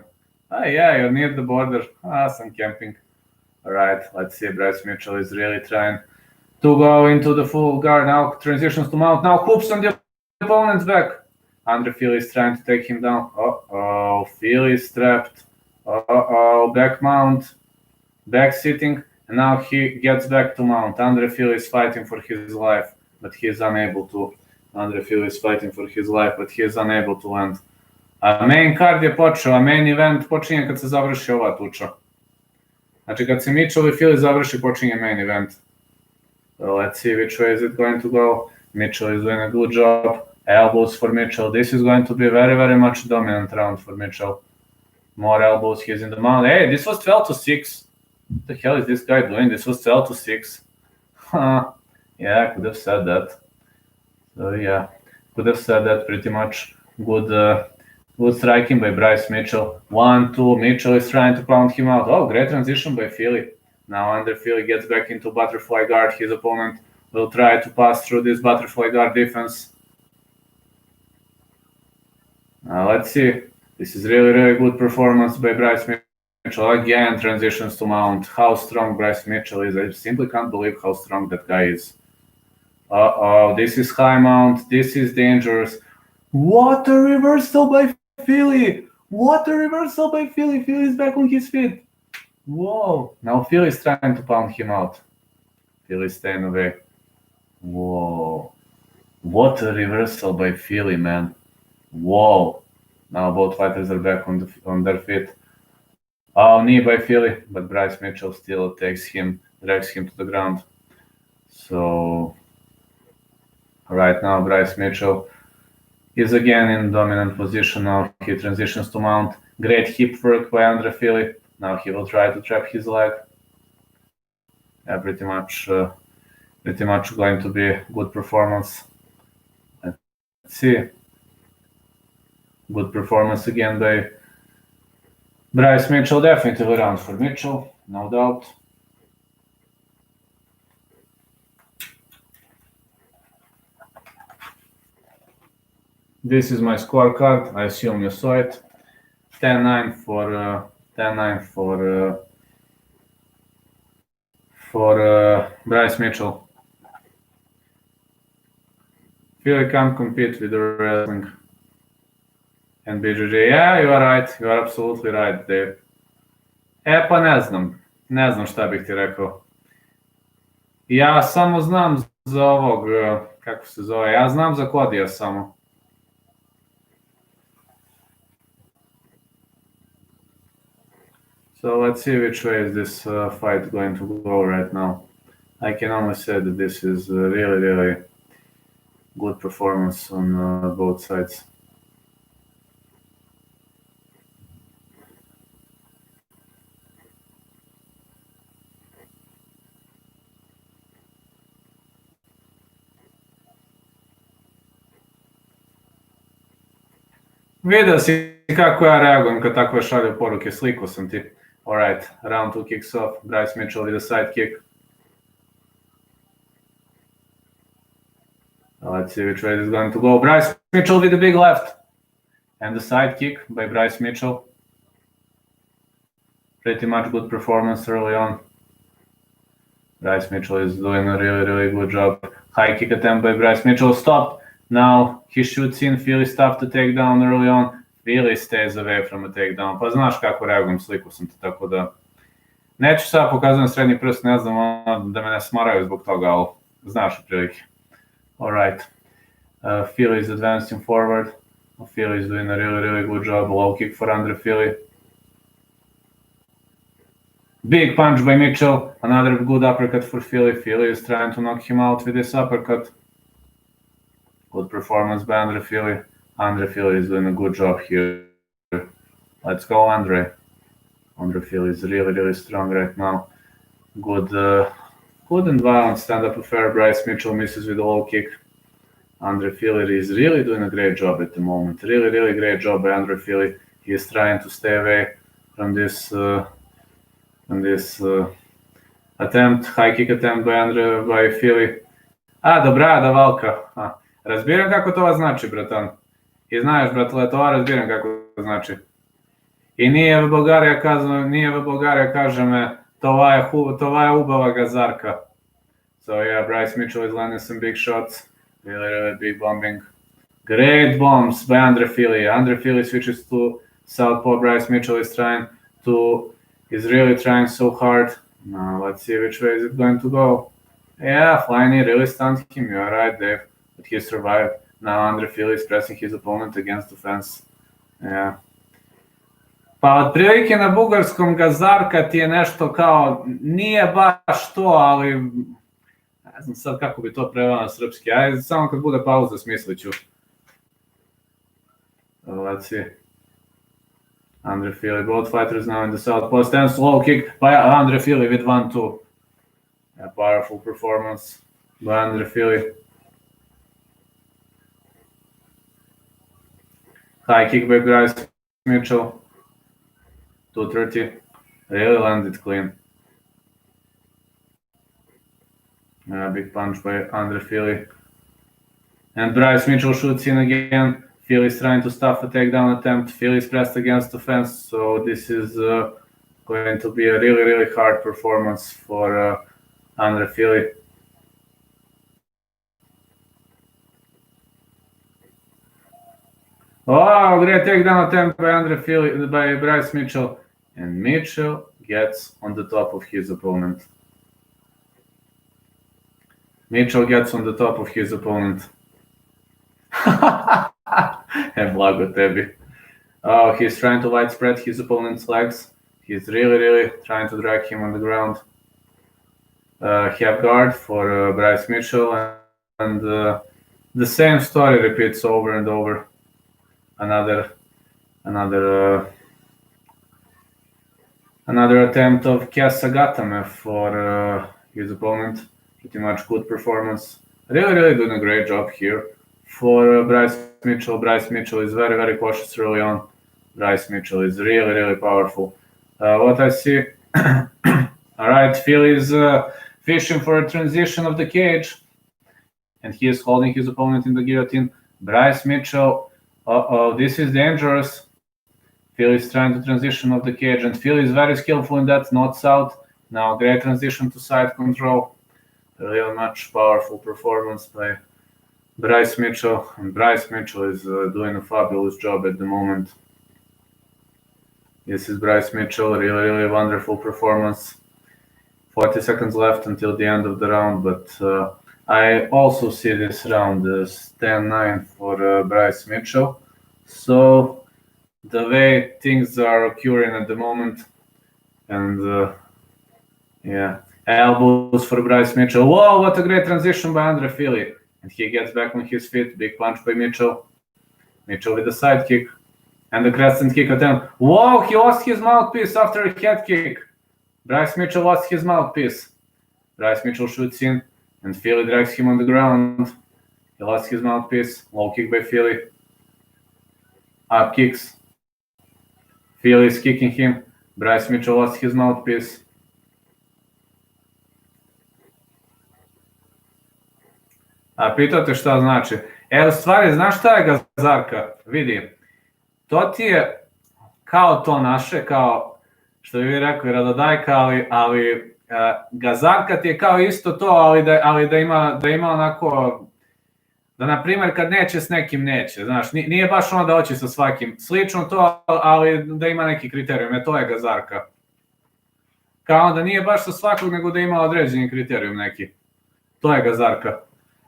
Yeah, you're near the border. Some camping. All right, let's see. Bryce Mitchell is really trying to go into the full guard. Now transitions to mount. Now hoops on the opponent's back. Andre Fili is trying to take him down. Fili is trapped. Back mount, back sitting, and now he gets back to mount. Andre Fili is fighting for his life, but he is unable to. Andre Fili is fighting for his life, but he is unable to land. Main card je počeo, a main event počinje kad se završi ova tuča. Znači kad se Mitchell i Fili završi, počinje main event. So let's see which way is it going to go. Mitchell is doing a good job. Elbows for Mitchell. This is going to be very, very much dominant round for Mitchell. More elbows, he's in the mount. Hey, this was 12-6. What the hell is this guy doing? This was 12-6. Yeah, I could have said that. So yeah, could have said that pretty much. Good striking by Bryce Mitchell. 1-2. Mitchell is trying to pound him out. Oh, great transition by Fili. Now Andre Fili gets back into butterfly guard. His opponent will try to pass through this butterfly guard defense. Now let's see. This is really, really good performance by Bryce Mitchell. Again, transitions to mount. How strong Bryce Mitchell is. I simply can't believe how strong that guy is. This is high mount. This is dangerous. What a reversal by Fili. Fili is back on his feet. Whoa. Now Fili is trying to pound him out. Fili is staying away. Whoa. What a reversal by Fili, man. Whoa. Now both fighters are back on their feet. Knee by Fili, but Bryce Mitchell still drags him to the ground. So right now Bryce Mitchell is again in dominant position. Now he transitions to mount. Great hip work by Andre Fili. Now he will try to trap his leg. Yeah, pretty much going to be a good performance. Let's see. Good performance again by Bryce Mitchell. Definitely round for Mitchell, no doubt. This is my scorecard. I assume you saw it. 10-9 for Bryce Mitchell. Fili can't compete with the wrestling and BJJ. Yeah, you are right. You are absolutely right there. Pa ne znam šta bih ti rekao. Ja samo znam za ovog, kako se zove, ja znam za Kodija samo. So let's see which way is this fight going to go right now. I can only say that this is a really, really good performance on both sides. Vidio si kako ja reagujem kad takve šalju poruke, sliku sam ti. Alright, round 2 kicks off, Bryce Mitchell with a side kick. Let's see which way this is going to go. Bryce Mitchell with a big left. And the side kick by Bryce Mitchell. Pretty much good performance early on. Bryce Mitchell is doing a really good job. High kick attempt by Bryce Mitchell. Stopped. Now he shoots in. Philly stuff to take down early on. Philly stays away from a takedown. Pa znaš kako reagujem, sliku sam ti, tako da... Neću sad pokazujem srednji prst, ne znam da me ne smaraju zbog toga, ali znaš otprilike. Alright. Philly is advancing forward. Philly is doing a really good job. Low kick for Andre Philly. Big punch by Mitchell. Another good uppercut for Philly. Philly is trying to knock him out with this uppercut. Good performance by Andre Philly. Andre Philly is doing a good job here. Let's go, Andre. Andre Philly is really strong right now. Good and violent stand-up affair. Bryce Mitchell misses with a low kick. Andre Philly is really doing a great job at the moment. Really great job by Andre Philly. He is trying to stay away from this attempt, high kick attempt by Philly. Dobra davalka. Разбирам kako to znači, bratan. I znaš, bratle, to разбирам kako to znači. I nije v Bulgarija kaže me, това е убава газарка. So yeah, Bryce Mitchell is landing some big shots. Really big bombing. Great bombs by Andre Philly. Andre Philly switches to southpaw. Bryce Mitchell is really trying so hard. Now let's see which way is it going to go. Yeah, flying knee really stunned him. You're right, Dave. But he survived. Now Andre Philly is pressing his opponent against the fence. Yeah. Pa otprilike na bugarskom gazarka ti je nešto kao, nije baš to, ali ne znam sad kako bi to preveo na srpski. Ajde, samo kad bude pauza smislit ću. Let's see. Andre Philly, both fighters now in the southpaw stance. Low kick by Andre Philly with 1-2. A powerful performance by Andre Philly. High kick by Bryce Mitchell. 230. Really landed clean. Big punch by Andre Philly. And Bryce Mitchell shoots in again. Philly's trying to stuff a takedown attempt. Philly's pressed against the fence, so this is going to be a really hard performance for Andre Philly. Oh, great takedown attempt by Andre Philly, by Bryce Mitchell. And Mitchell gets on the top of his opponent. Blago tebi. Oh, he's trying to widespread his opponent's legs. He's really trying to drag him on the ground. Half guard for Bryce Mitchell, and the same story repeats over and over. Another attempt of Kiasagatame for his opponent. Pretty much good performance. Really doing a great job here for Bryce Mitchell. Bryce Mitchell is very cautious early on. Bryce Mitchell is really powerful. What I see. All right, Phil is fishing for a transition of the cage, and he is holding his opponent in the guillotine. Bryce Mitchell. This is dangerous. Phil is trying to transition of the cage, and Phil is very skillful in that. Knots out. Now great transition to side control. Real much powerful performance by Bryce Mitchell, and Bryce Mitchell is doing a fabulous job at the moment. This is Bryce Mitchell, really wonderful performance. 40 seconds left until the end of the round, but I also see this round as 10-9 for Bryce Mitchell. So the way things are occurring at the moment, and yeah, elbows for Bryce Mitchell. Whoa, what a great transition by Andre Philly. And he gets back on his feet. Big punch by Mitchell. Mitchell with a side kick. And the crescent kick attempt. Whoa, he lost his mouthpiece after a head kick. Bryce Mitchell lost his mouthpiece. Bryce Mitchell shoots in, and Philly drags him on the ground. He lost his mouthpiece. Low kick by Philly. Up kicks. Phil is kicking him. Bryce Mitchell lost his mouthpiece. A pitate šta znači? U stvari, znaš šta je gazarka? Vidi, to ti je kao to naše, kao što bi vi rekli radodajka, ali gazarka ti je kao isto to, ali da ima onako, da na primjer kad neće s nekim neće, znaš, nije baš ono da hoće sa svakim, slično to, ali da ima neki kriterijum, to je gazarka. Kao da nije baš sa svakog, nego da ima određeni kriterijum neki. To je gazarka.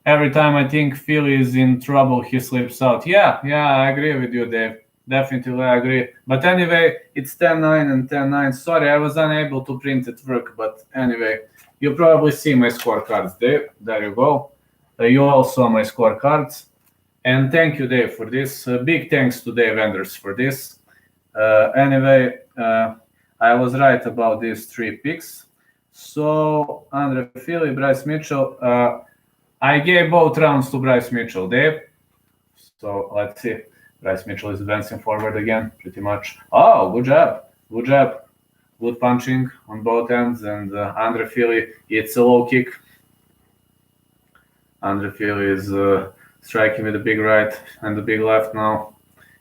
Every time I think Phil is in trouble, he slips out. Yeah, I agree with you, Dave. Definitely I agree. But anyway, it's 10-9 and 10-9. Sorry, I was unable to print at work, but anyway, you probably see my scorecards, Dave. There you go. You all saw my scorecards. And thank you, Dave, for this. Big thanks to Dave Anders for this. Anyway, I was right about these 3 picks. So, Andre Fili, Bryce Mitchell. I gave both rounds to Bryce Mitchell, Dave. So, let's see. Bryce Mitchell is advancing forward again, pretty much. Oh, good job. Good job. Good punching on both ends. And Andre Fili, it's a low kick. Andre Fili is striking with the big right and the big left now.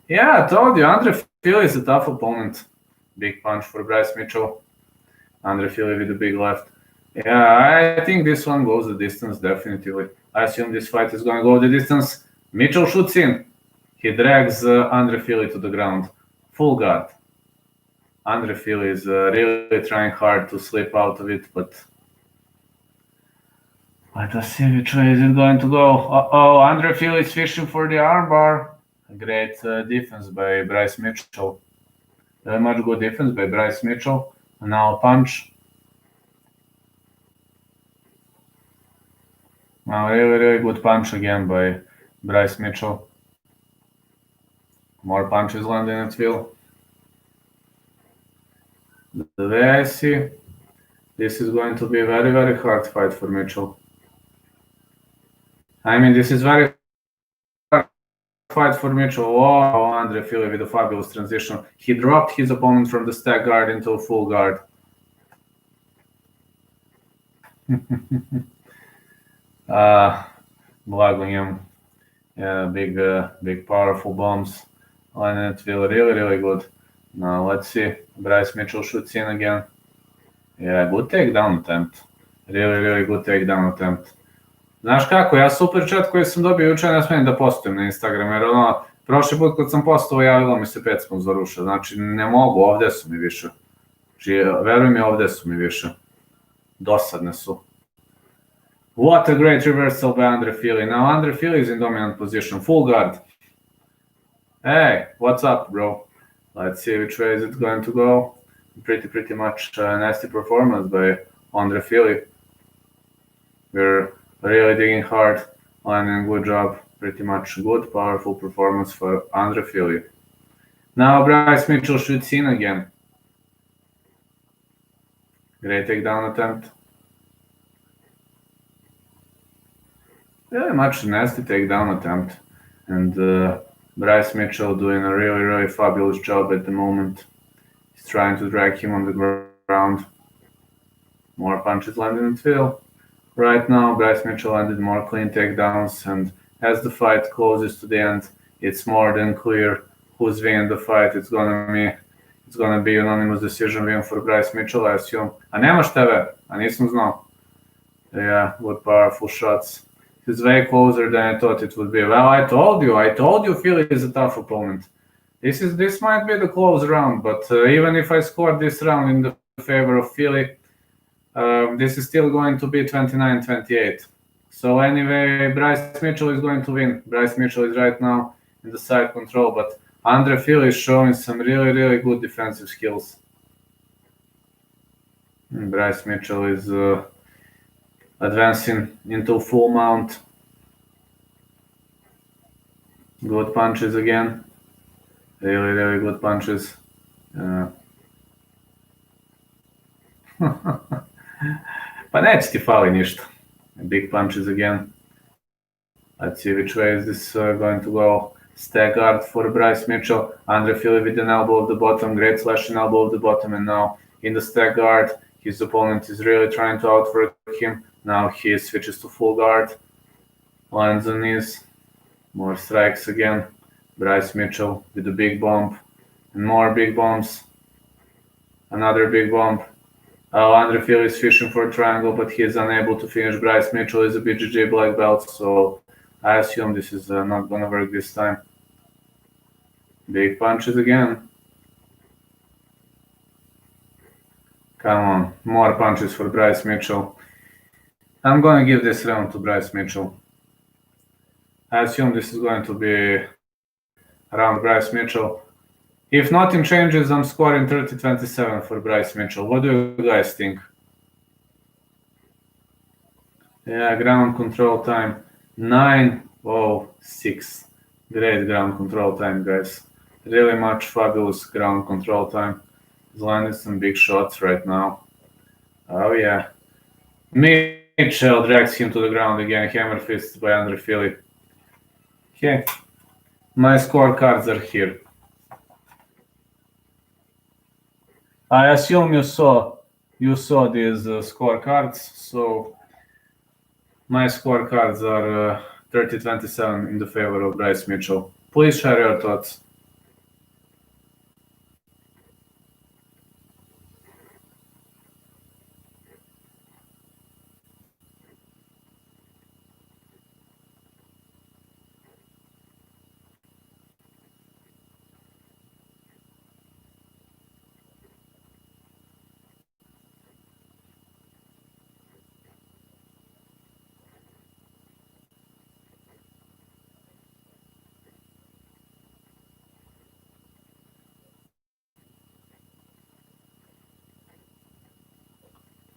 Yeah, I told you, Andre Fili is a tough opponent. Big punch for Bryce Mitchell. Andre Fili with the big left. Yeah, I think this one goes the distance, definitely. I assume this fight is going to go the distance. Mitchell shoots in. He drags Andre Fili to the ground. Full guard. Andre Fili is really trying hard to slip out of it, but let us see which way is it going to go. Uh-oh, Andre Fili is fishing for the armbar. Great defense by Bryce Mitchell. Very much good defense by Bryce Mitchell. And now a punch. Now really good punch again by Bryce Mitchell. More punches landing at Will. The way I see, this is going to be a very, very hard fight for Mitchell. I mean, this is very hard fight for Mitchell. Oh, Andre Fili with a fabulous transition. He dropped his opponent from the stack guard into a full guard. Blago njemu. Yeah, big powerful bombs. And it feel really, really good. Now let's see. Bryce Mitchell shoots in again. Yeah, good takedown attempt. Really, really good takedown attempt. Znaš kako, ja super chat koji sam dobio juče ne smijem da postujem na Instagram, jer prošli put kad sam postovao javilo mi se 5 sponzoruša, znači ne mogu, ovde su mi više. Znači, veruj mi, ovde su mi više. Dosadne su. What a great reversal by Andre Fili. Now Andre Fili is in dominant position, full guard. Hey, what's up, bro? Let's see which way is it going to go. Pretty much nasty performance by Andre Fili. We're really digging hard, and good job. Pretty much good, powerful performance for Andre Fili. Now Bryce Mitchell shoots in again. Great takedown attempt. Very much nasty takedown attempt. And Bryce Mitchell doing a really, really fabulous job at the moment. He's trying to drag him on the ground. More punches landing in Phil. Right now, Bryce Mitchell landed more clean takedowns, and as the fight closes to the end, it's more than clear who's winning the fight. It's gonna be unanimous decision win for Bryce Mitchell, I assume. A nemaš TV? A nisam znao. Yeah, good powerful shots. He's way closer than I thought it would be. Well, I told you Philly is a tough opponent. This might be the close round, but even if I scored this round in the favor of Philly, this is still going to be 29-28. So anyway, Bryce Mitchell is going to win. Bryce Mitchell is right now in the side control, but Andre Fili is showing some really, really good defensive skills. And Bryce Mitchell is advancing into full mount. Good punches again. Really, really good punches. Pa neće ti fali ništa. Big punches again. Let's see which way is this going to go. Stag guard for Bryce Mitchell. Andre Fili with an elbow of the bottom. Great slashing elbow of the bottom. And now in the stag guard, his opponent is really trying to outwork him. Now he switches to full guard. Lands on knees. More strikes again. Bryce Mitchell with a big bump. And more big bumps. Another big bump. Andre Fili is fishing for a triangle, but he is unable to finish. Bryce Mitchell is a BJJ black belt, so I assume this is not going to work this time. Big punches again. Come on, more punches for Bryce Mitchell. I'm going to give this round to Bryce Mitchell. I assume this is going to be around Bryce Mitchell. If nothing changes, I'm scoring 30-27 for Bryce Mitchell. What do you guys think? Yeah, ground control time 9:06. Great ground control time, guys. Really much fabulous ground control time. He's landing some big shots right now. Oh yeah. Mitchell drags him to the ground again. Hammer fist by Andre Fili. Okay. My scorecards are here. I assume you saw these scorecards. So my scorecards are 30-27 in the favor of Bryce Mitchell. Please share your thoughts.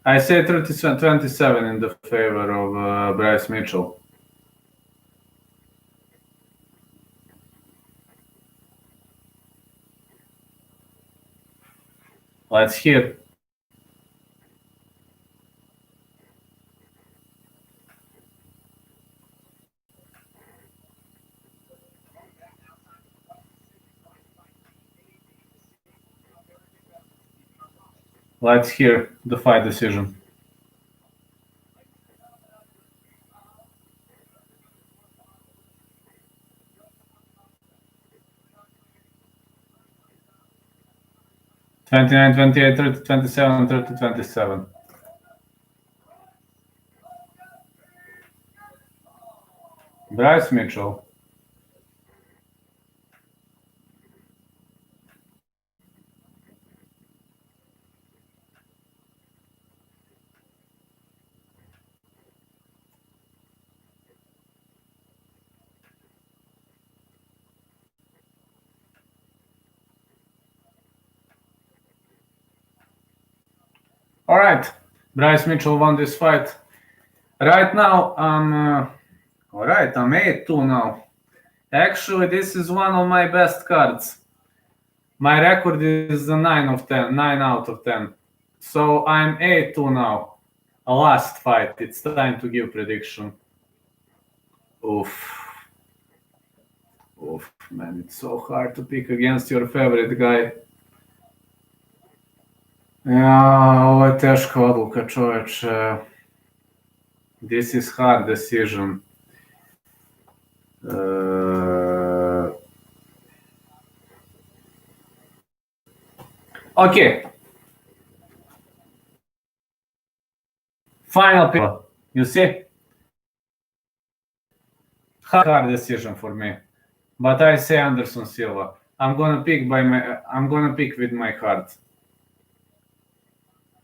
I say 30-27 in the favor of Bryce Mitchell. Let's hear. Let's hear the fight decision. (29, 28, 30, 27, 30, 27). Bryce Mitchell. All right, Bryce Mitchell won this fight. Right now, I'm 8-2 now. Actually, this is one of my best cards. My record is a 9 out of 10. So I'm 8-2 now. A last fight. It's time to give prediction. Oof, man, it's so hard to pick against your favorite guy. Ja, ovo je teška odluka, čoveče. This is hard decision. Okay. Final pick. You see? Hard decision for me. But I say Anderson Silva. I'm gonna pick with my heart.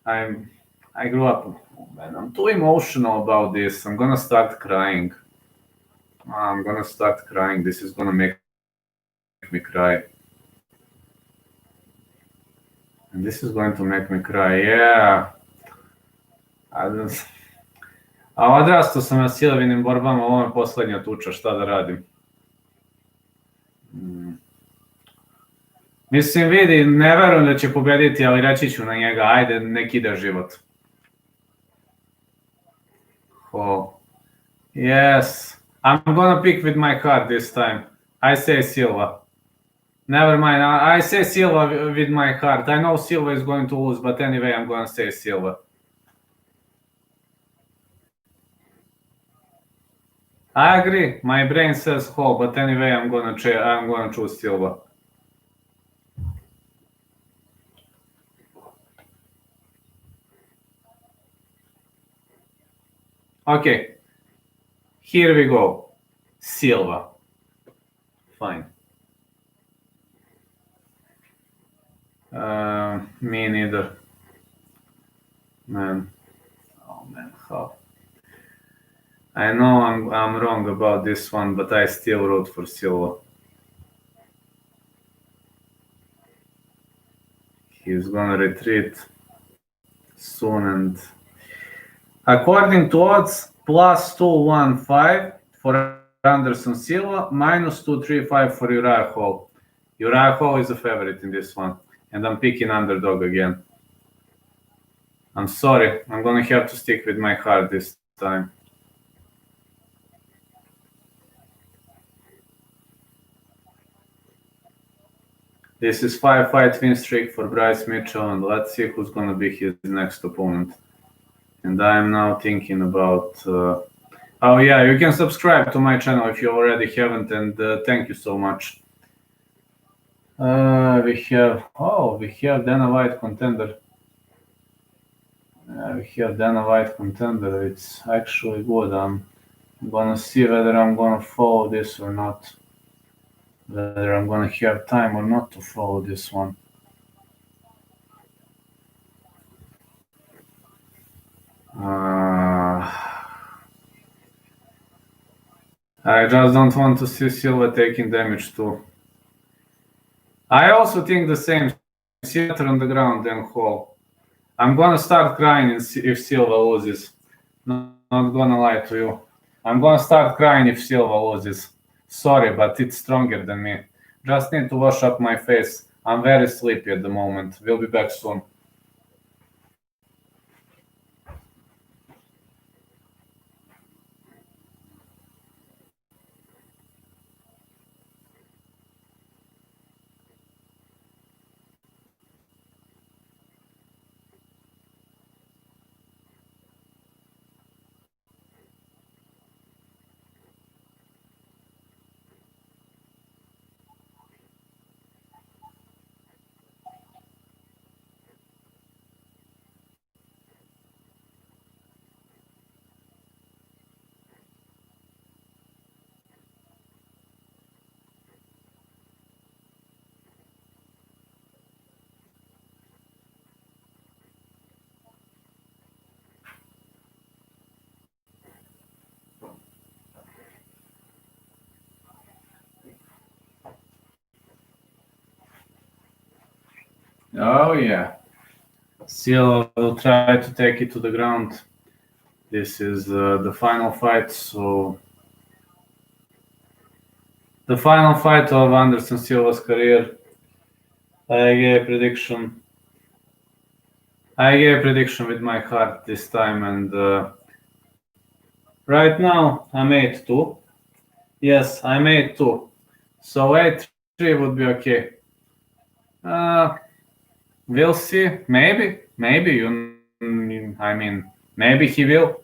I grew up, man, I'm too emotional about this. I'm gonna start crying. This is gonna make me cry. And this is going to make me cry, yeah. A odrastao sam na silovinim borbama, ovo je poslednja tuča, šta da radim? Mislim, vidi, ne verujem da će pobediti, ali reći ću na njega, ajde, nek ide život. Yes, I'm gonna pick with my heart this time. I say Silva. Never mind. I say Silva with my heart. I know Silva is going to lose, but anyway, I'm going to say Silva. I agree. My brain says Hall, but anyway, I'm gonna choose Silva. Okay, here we go. Silva. Fine. Me neither. Man. Oh man, how? I know I'm wrong about this one, but I still root for Silva. He's gonna retreat soon, and according to odds, plus 215 for Anderson Silva, minus 235 for Uriah Hall. Uriah Hall is a favorite in this one, and I'm picking underdog again. I'm sorry, I'm gonna have to stick with my heart this time. This is 5-fight win streak for Bryce Mitchell, and let's see who's gonna be his next opponent. And I'm now thinking about... oh yeah, you can subscribe to my channel if you already haven't, and thank you so much. We have Dana White contender. We have Dana White contender. It's actually good. I'm gonna see whether I'm gonna follow this or not. Whether I'm gonna have time or not to follow this one. I just don't want to see Silva taking damage too. I also think the same. Better on the ground than Hall. I'm gonna start crying if Silva loses. Not gonna lie to you. I'm gonna start crying if Silva loses. Sorry, but it's stronger than me. Just need to wash up my face. I'm very sleepy at the moment. We'll be back soon. Oh yeah. Silva will try to take it to the ground. This is the final fight, so the final fight of Anderson Silva's career. I gave a prediction. With my heart this time, and right now I'm 8-2. Yes, I'm 8-2. So 8-3 would be okay. We'll see. Maybe I mean, maybe he will.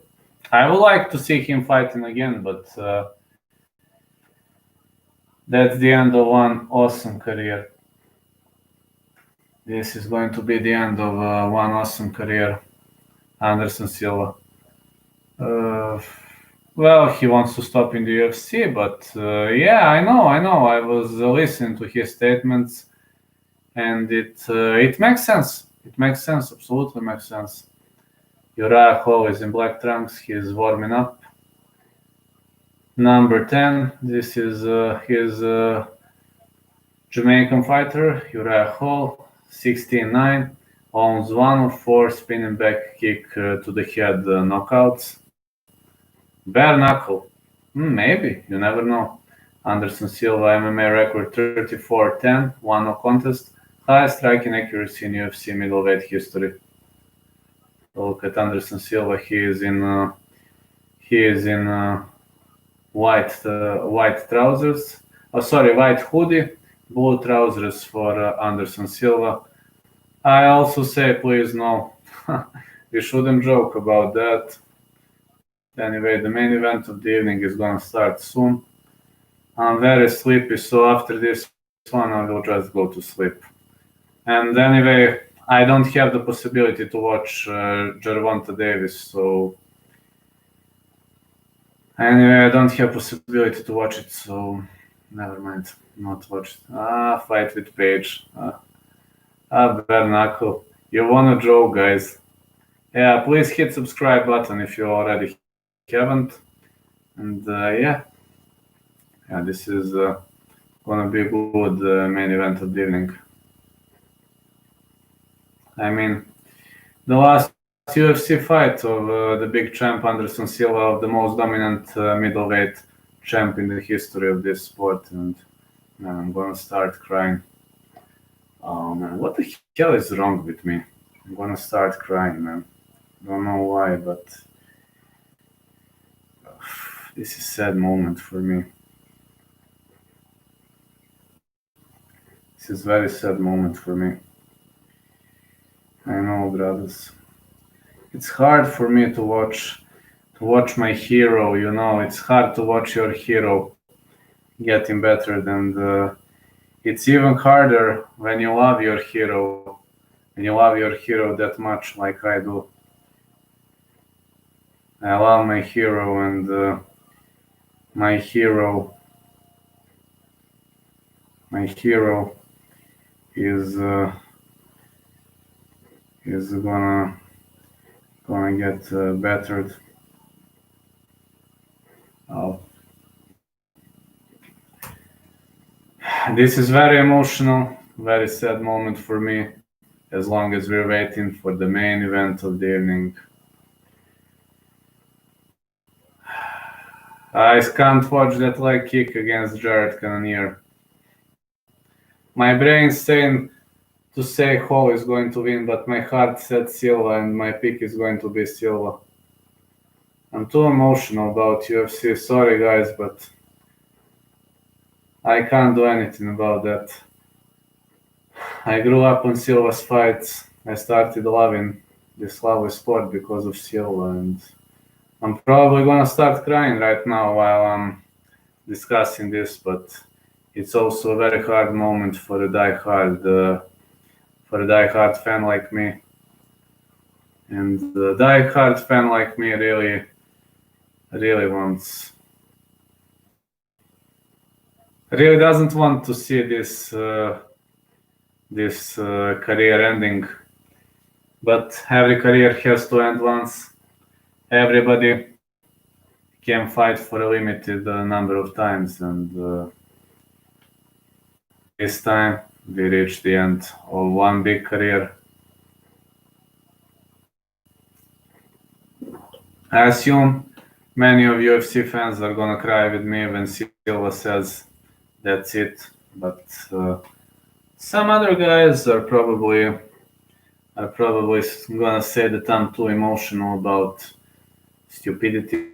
I would like to see him fighting again, but that's the end of one awesome career. This is going to be the end of one awesome career, Anderson Silva. Well, he wants to stop in the UFC, but yeah, I know. I was listening to his statements, and it makes sense. It makes sense. Absolutely makes sense. Uriah Hall is in black trunks. He's warming up. Number 10. This is his Jamaican fighter, Uriah Hall, 16-9. Owns 1 of 4 spinning back kick to the head knockouts. Bare knuckle. Maybe. You never know. Anderson Silva MMA record 34-10. 1-0 contest. Highest striking accuracy in UFC middleweight history. Look at Anderson Silva. He is in white trousers, white hoodie, blue trousers for Anderson Silva. I also say, please no, we shouldn't joke about that. Anyway, the main event of the evening is gonna start soon. I'm very sleepy, so after this one, I will just go to sleep. And anyway, I don't have the possibility to watch Gervonta Davis, so anyway, I don't have possibility to watch it, so never mind, not watch it. Fight with Paige. Bare knuckle. You wanna joke, guys? Yeah, please hit subscribe button if you already haven't. And yeah, this is gonna be a good main event of the evening. I mean, the last UFC fight of the big champ Anderson Silva, of the most dominant middleweight champ in the history of this sport, and man, I'm gonna start crying. Oh man, what the hell is wrong with me? I'm gonna start crying, man. Don't know why, but this is a sad moment for me. This is a very sad moment for me. I know, brothers. It's hard for me to watch my hero. You know, it's hard to watch your hero getting better, and it's even harder when you love your hero. When you love your hero that much, like I do. I love my hero, and my hero is gonna get battered. Oh. This is very emotional, very sad moment for me, as long as we're waiting for the main event of the evening. I can't watch that leg kick against Jared Cannonier. My brain's saying to say Hall is going to win, but my heart said Silva, and my pick is going to be Silva. I'm too emotional about UFC. Sorry, guys, but I can't do anything about that. I grew up on Silva's fights. I started loving this lovely sport because of Silva, and I'm probably gonna start crying right now while I'm discussing this, but it's also a very hard moment for a diehard fan like me. And the diehard fan like me really doesn't want to see this career ending. But every career has to end once. Everybody can fight for a limited number of times, and this time we reached the end of one big career. I assume many of UFC fans are gonna cry with me when Silva says that's it, but some other guys are probably gonna say that I'm too emotional about stupidity,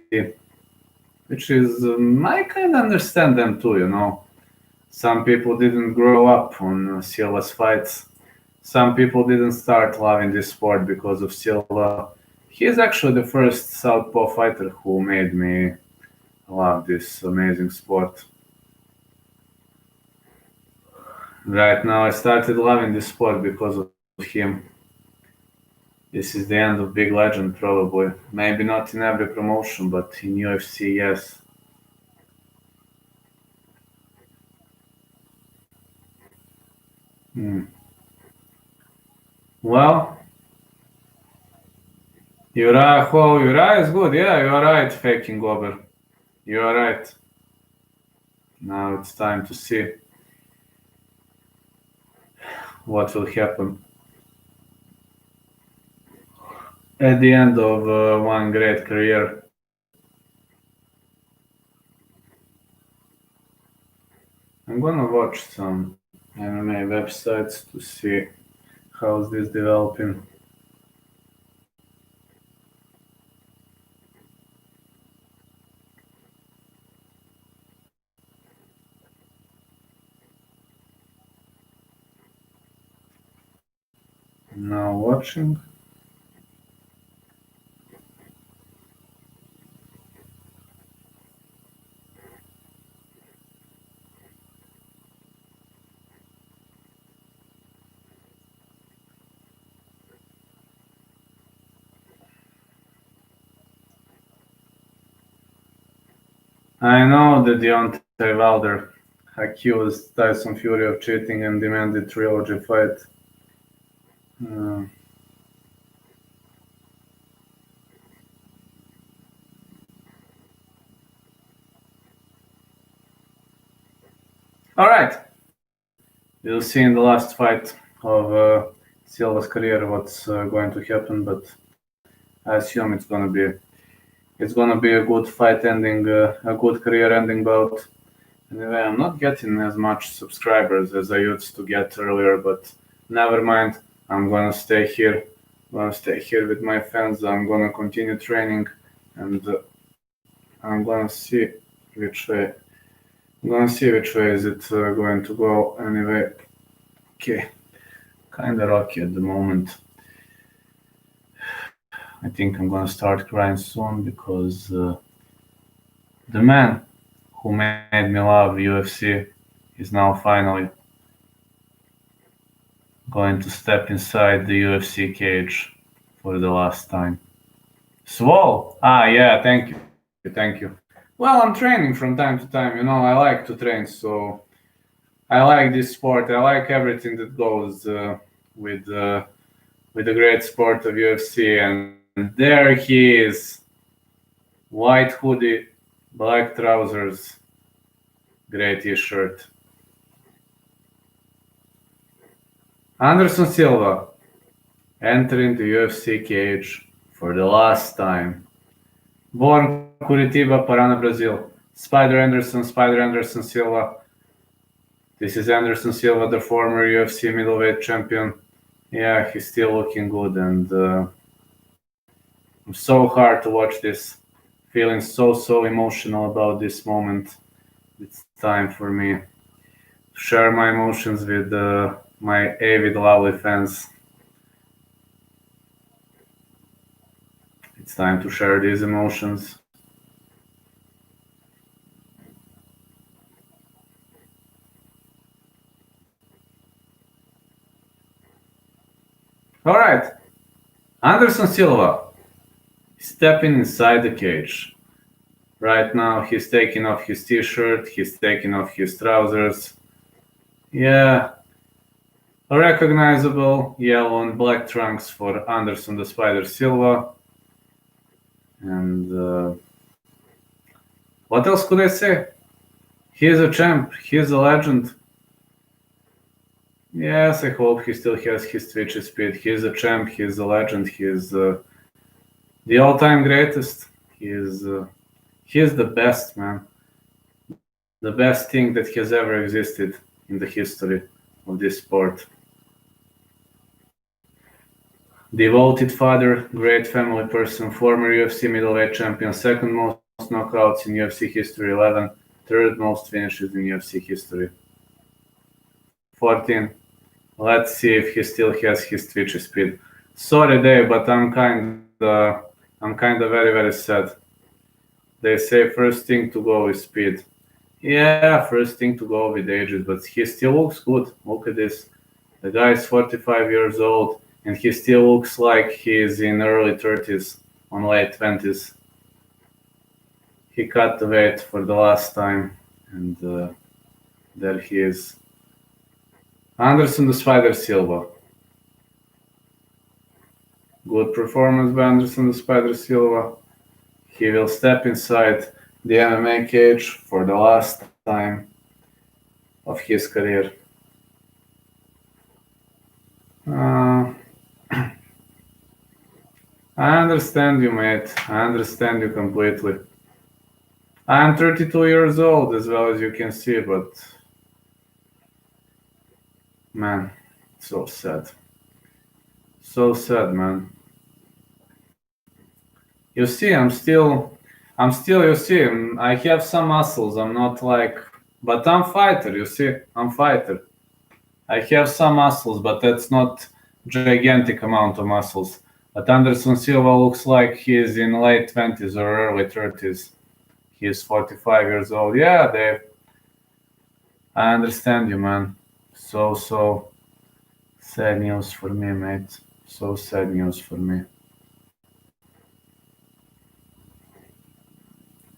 which is I kind of understand them too, you know. Some people didn't grow up on Silva's fights. Some people didn't start loving this sport because of Silva. He is actually the first southpaw fighter who made me love this amazing sport. Right now, I started loving this sport because of him. This is the end of Big Legend, probably. Maybe not in every promotion, but in UFC, yes. Well, Uriah is good. Yeah, you are right, faking Gober. You are right. Now it's time to see what will happen at the end of one great career. I'm gonna watch some MMA websites to see how's this developing. Now watching. I know that Deontay Wilder accused Tyson Fury of cheating and demanded trilogy fight. Uh, all right, we'll see in the last fight of Silva's career what's going to happen, but I assume it's gonna be a good fight ending, a good career ending bout. Anyway, I'm not getting as much subscribers as I used to get earlier, but never mind. I'm gonna stay here. I'm gonna stay here with my fans. I'm gonna continue training, and I'm gonna see which way. I'm gonna see which way is it going to go. Anyway, okay, kinda rocky at the moment. I think I'm gonna start crying soon because the man who made me love UFC is now finally going to step inside the UFC cage for the last time. Swole? Ah, yeah, thank you. Well, I'm training from time to time, you know, I like to train, so I like this sport. I like everything that goes with the great sport of UFC, and there he is. White hoodie, black trousers, gray t-shirt. Anderson Silva entering the UFC cage for the last time. Born Curitiba, Paraná, Brazil. Spider Anderson Silva. This is Anderson Silva, the former UFC middleweight champion. Yeah, he's still looking good, and I'm so hard to watch this. Feeling so emotional about this moment. It's time for me to share my emotions with my avid, lovely fans. It's time to share these emotions. All right, Anderson Silva stepping inside the cage. Right now, he's taking off his t-shirt, he's taking off his trousers. Yeah, a recognizable yellow and black trunks for Anderson the Spider Silva. And what else could I say? He is a champ, he is a legend. Yes, I hope he still has his twitchy speed. He is a champ, he is a legend, he is the all-time greatest. He is the best, man. The best thing that has ever existed in the history of this sport. Devoted father, great family person, former UFC middleweight champion, second most knockouts in UFC history, 11, third most finishes in UFC history. 14. Let's see if he still has his twitchy speed. Sorry, Dave, but I'm kinda very sad. They say first thing to go is speed. Yeah, first thing to go with ages, but he still looks good. Look at this. The guy is 45 years old, and he still looks like he's in early 30s, on late 20s. He cut the weight for the last time, and there he is. Anderson the Spider Silva. Good performance by Anderson the Spider Silva. He will step inside the MMA cage for the last time of his career. I understand you, mate. I understand you completely. I'm 32 years old, as well as you can see, but man, so sad. So sad, man. You see, I'm still, you see, I have some muscles. I'm not like, but I'm fighter, you see, I'm fighter. I have some muscles, but gigantic amount of muscles. But Anderson Silva looks like he's in late 20s or early 30s. He's 45 years old. Yeah, Dave. I understand you, man. So sad news for me, mate. So sad news for me.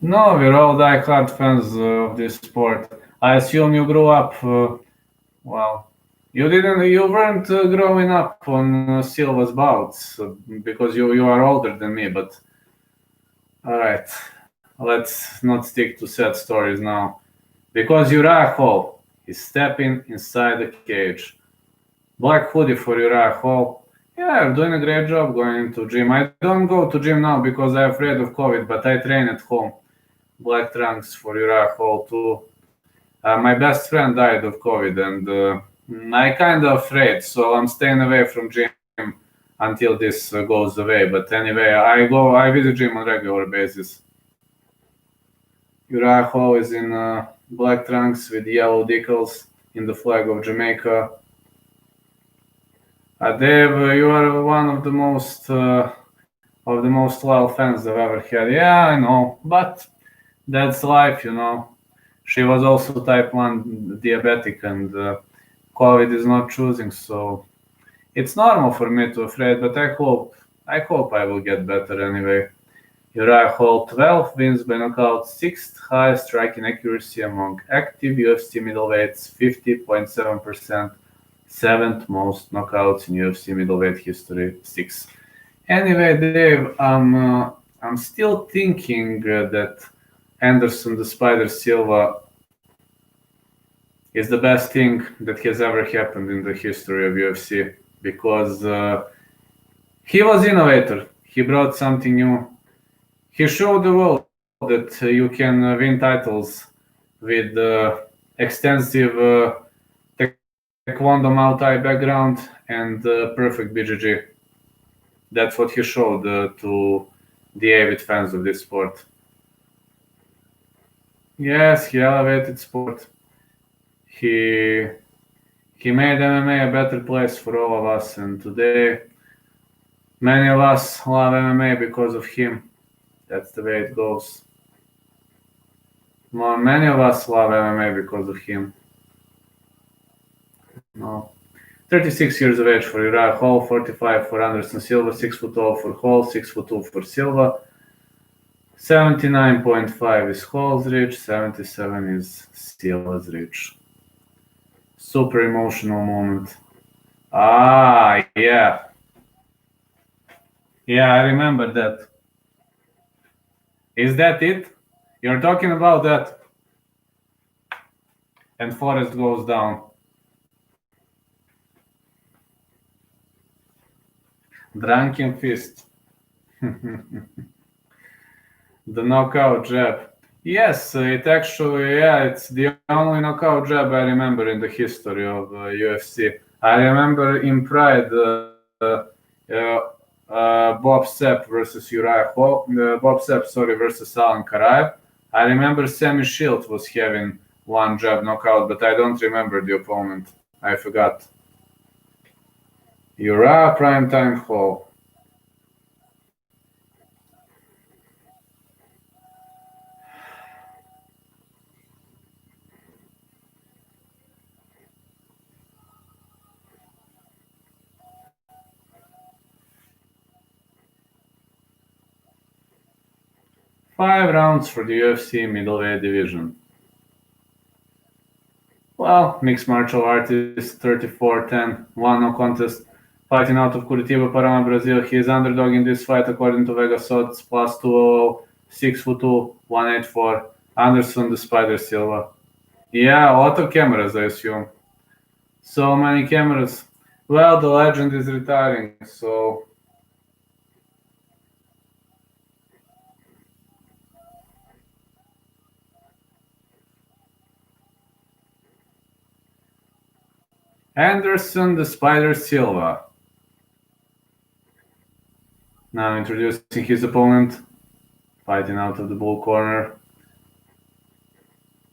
No, we're all die-hard fans of this sport. I assume you grew up. Well, you weren't growing up on Silva's bouts because you are older than me. But all right, let's not stick to sad stories now. Because Uriah Hall is stepping inside the cage. Black hoodie for Uriah Hall. Yeah, you're doing a great job going to gym. I don't go to gym now because I'm afraid of COVID, but I train at home. Black trunks for Uriah Hall too. My best friend died of COVID, and I kind of afraid, so I'm staying away from gym until this goes away. But anyway, I visit gym on regular basis. Uriah Hall is in black trunks with yellow decals in the flag of Jamaica. Dave, you are one of the most loyal fans I've ever had. Yeah, I know, but that's life, you know. She was also type 1 diabetic, and COVID is not choosing, so it's normal for me to afraid, but I hope I will get better anyway. Uriah Hall 12 wins by knockout, 6th highest striking accuracy among active UFC middleweights, 50.7%, 7th most knockouts in UFC middleweight history, 6. Anyway, Dave, I'm still thinking that Anderson the Spider Silva is the best thing that has ever happened in the history of UFC because he was innovator. He brought something new. He showed the world that you can win titles with extensive Taekwondo Muay Thai background and perfect BJJ. That's what he showed to the avid fans of this sport. Yes, he elevated sport. He made MMA a better place for all of us, and today many of us love MMA because of him. That's the way it goes. Many of us love MMA because of him. No. 36 years of age for Uriah Hall, 45 for Anderson Silva, 6'0" for Hall, 6'2" for Silva. 79.5 is Hall's reach, 77 is Silva's reach. Super emotional moment. Yeah. Yeah, I remember that. Is that it? You're talking about that? And Forrest goes down. Drunken fist. The knockout jab. Yes, it's the only knockout jab I remember in the history of UFC. I remember in Pride Bob Sepp versus Uriah Hall, versus Alan Karaev. I remember Sammy Shields was having one jab knockout, but I don't remember the opponent. I forgot. Uriah Primetime Hall. Five rounds for the UFC middleweight division. Well, mixed martial artist, 34-10, 1 no contest, fighting out of Curitiba, Paraná, Brazil. He is underdog in this fight according to Vegas odds, plus 200, 6'2", 184. Anderson the Spider Silva. Yeah, a lot of cameras, I assume. So many cameras. Well, the legend is retiring, so... Anderson the Spider Silva. Now introducing his opponent, fighting out of the bull corner.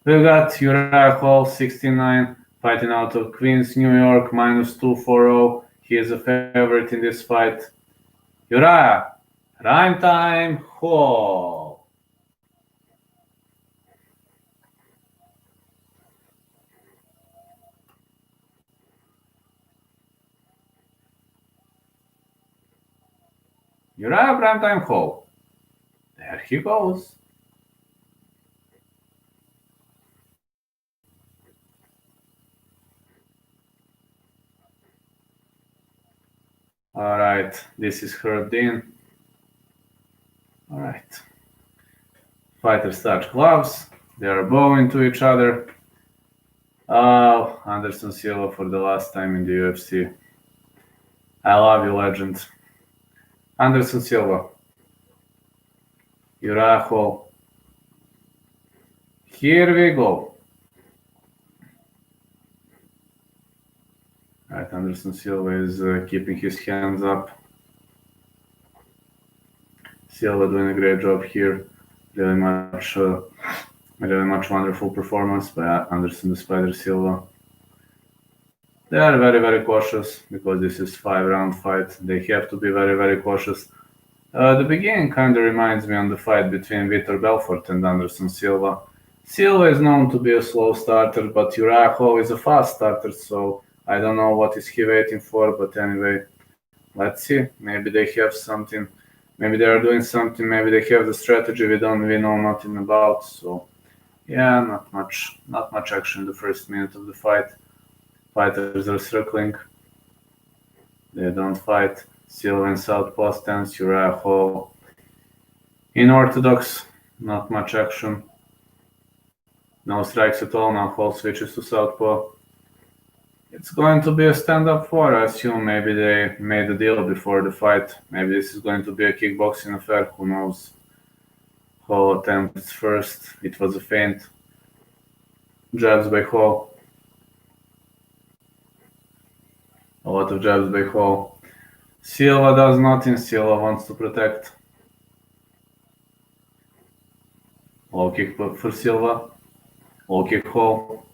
We got Uriah Hall, 69, fighting out of Queens, New York, minus 240. He is a favorite in this fight. Uriah, prime time Hall. Uriah Primetime Hall. There he goes. All right, this is Herb Dean. All right. Fighters touch gloves. They are bowing to each other. Oh, Anderson Silva for the last time in the UFC. I love you, legend. Anderson Silva. Uriah Hall. Here we go. All right, Anderson Silva is keeping his hands up. Silva doing a great job here. Really much wonderful performance by Anderson the Spider Silva. They are very, very cautious because this is 5-round fight. They have to be very, very cautious. The beginning kind of reminds me on the fight between Vitor Belfort and Anderson Silva. Silva is known to be a slow starter, but Uriah Hall is a fast starter, so I don't know what is he waiting for, but anyway, let's see. Maybe they have something. Maybe they are doing something. Maybe they have the strategy we know nothing about. So, yeah, not much action in the first minute of the fight. Fighters are circling. They don't fight. Silva in southpaw stance. Uriah Hall in orthodox. Not much action. No strikes at all. Now Hall switches to southpaw. It's going to be a stand-up for. I assume maybe they made a deal before the fight. Maybe this is going to be a kickboxing affair. Who knows? Hall attempts first. It was a feint. Jabs by Hall. A lot of jabs by Hall. Silva does nothing. Silva wants to protect. Low kick for Silva. Low kick Hall.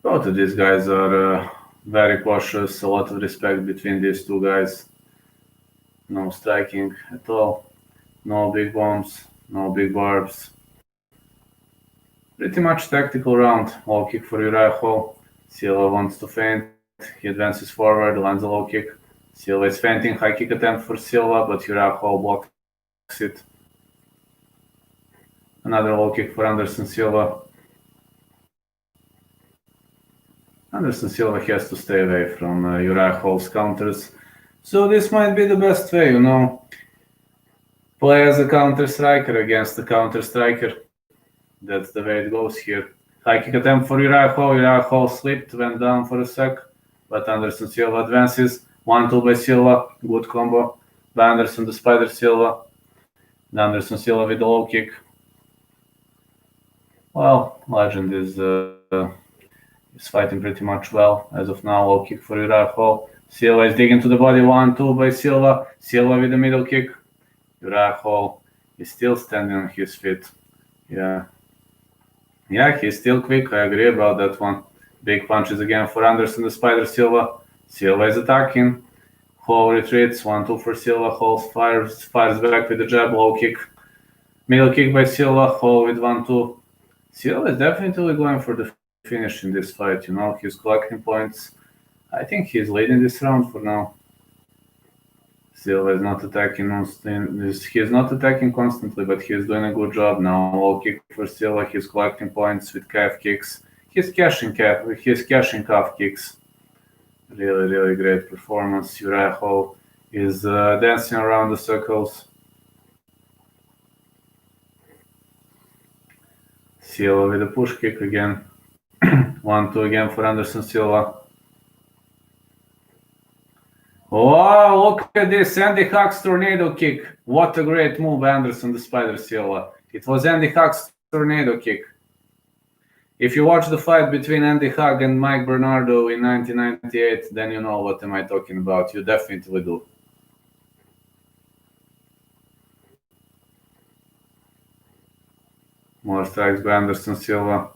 Both of these guys are very cautious. A lot of respect between these two guys. No striking at all. No big bombs. No big barbs. Pretty much tactical round. Low kick for Uriah Hall. Silva wants to feint. He advances forward, lands a low kick. Silva is feinting. High kick attempt for Silva, but Uriah Hall blocks it. Another low kick for Anderson Silva. Anderson Silva has to stay away from Uriah Hall's counters. So this might be the best way, Play as a counter striker against the counter striker. That's the way it goes here. High kick attempt for Uriah Hall. Uriah Hall slipped, went down for a sec, but Anderson Silva advances. 1-2 by Silva. Good combo by Anderson the Spider Silva. Anderson Silva with the low kick. Well, Legend is fighting pretty much well as of now. Low kick for Uriah Hall. Silva is digging to the body. 1-2 by Silva. Silva with the middle kick. Uriah Hall is still standing on his feet. Yeah, he's still quick. I agree about that one. Big punches again for Anderson the Spider Silva. Silva is attacking. Hall retreats. 1-2 for Silva. Hall fires back with the jab. Low kick. Middle kick by Silva. Hall with 1-2. Silva is definitely going for the finish in this fight. He's collecting points. I think he's leading this round for now. Silva is not attacking. He is not attacking constantly, but he's doing a good job now. Low kick for Silva. He's collecting points with calf kicks. He's cashing calf kicks. Really, really great performance. Uriah Hall is dancing around the circles. Silva with a push kick again. 1-2 again for Anderson Silva. Oh, look at this. Andy Huck's tornado kick. What a great move, Anderson the Spider Silva. It was Andy Huck's tornado kick. If you watch the fight between Andy Huck and Mike Bernardo in 1998, then you know what am I talking about. You definitely do. More strikes by Anderson Silva.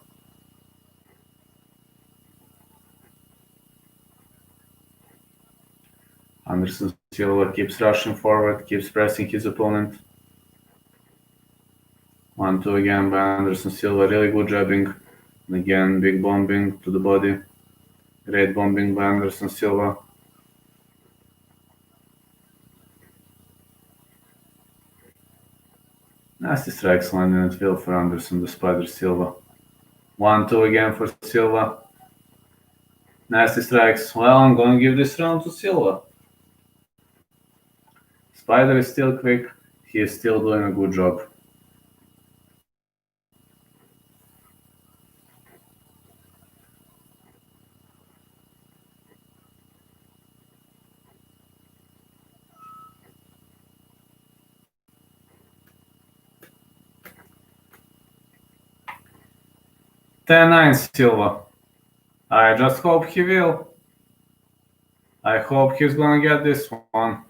Anderson Silva keeps rushing forward, keeps pressing his opponent. 1-2 again by Anderson Silva. Really good jabbing. And again, big bombing to the body. Great bombing by Anderson Silva. Nasty strikes landing at will for Anderson, the Spider Silva. 1-2 again for Silva. Nasty strikes. Well, I'm going to give this round to Silva. Spider is still quick. He is still doing a good job. Ten-9 Silva. I just hope he will. I hope he's gonna get this one.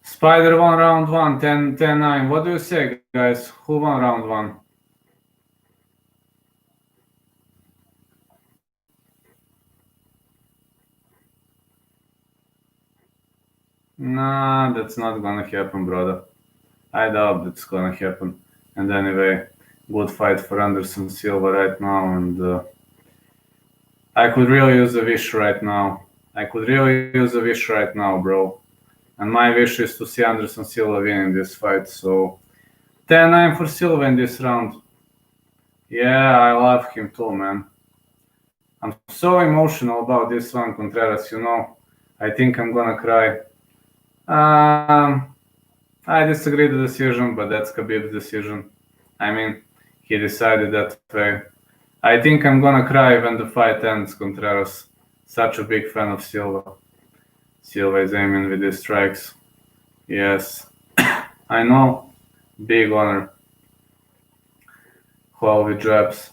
Spider won round 1, 10-9. What do you say, guys? Who won round 1? Nah, that's not gonna happen, brother. I doubt that's gonna happen. And anyway, good fight for Anderson Silva right now, and I could really use a wish right now. Bro. And my wish is to see Anderson Silva winning this fight. So 10-9 for Silva in this round. Yeah, I love him too, man. I'm so emotional about this one, Contreras, you know. I think I'm gonna cry. I disagree with the decision, but that's Khabib's decision. I mean, he decided that way. I think I'm gonna cry when the fight ends, Contreras. Such a big fan of Silva. Silva is aiming with his strikes. Yes, I know. Big honor. Hall with jabs.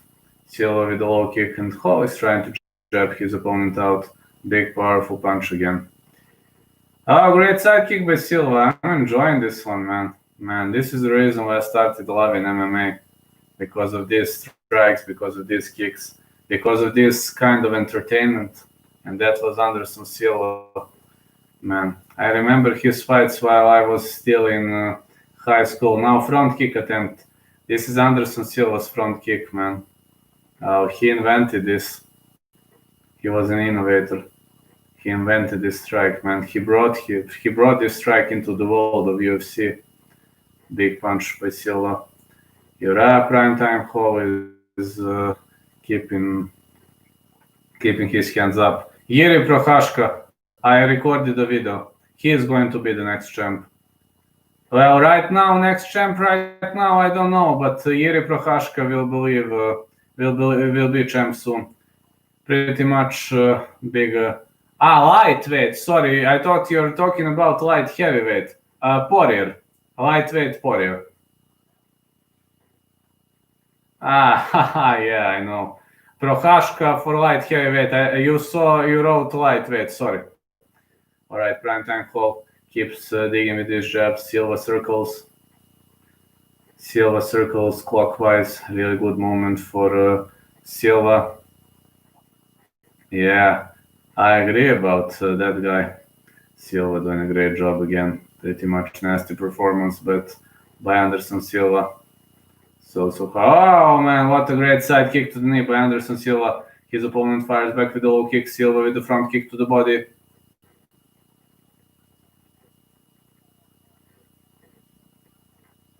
Silva with a low kick, and Hall is trying to jab his opponent out. Big powerful punch again. Oh, great side kick by Silva. I'm enjoying this one, man. Man, this is the reason why I started loving MMA. Because of these strikes, because of these kicks, because of this kind of entertainment. And that was Anderson Silva. Man, I remember his fights while I was still in high school. Now front kick attempt. This is Anderson Silva's front kick, man. He invented this. He was an innovator. He invented this strike, man. He brought this strike into the world of UFC. Big punch by Silva. Uriah Primetime Hall is keeping his hands up. Yuri Prochazka. I recorded the video. He is going to be the next champ. Well, right now, I don't know, but Yuri Prochazka will be champ soon. Pretty much big. Lightweight. Sorry, I thought you were talking about light heavyweight. Poirier. Lightweight Poirier. Yeah, I know. Prochazka for light heavyweight. You wrote lightweight. Sorry. All right, Primetime Hall keeps digging with his jabs. Silva circles clockwise. Really good moment for Silva. Yeah, I agree about that guy. Silva doing a great job again. Pretty much nasty performance, but by Anderson Silva. Oh man, what a great side kick to the knee by Anderson Silva. His opponent fires back with a low kick. Silva with the front kick to the body.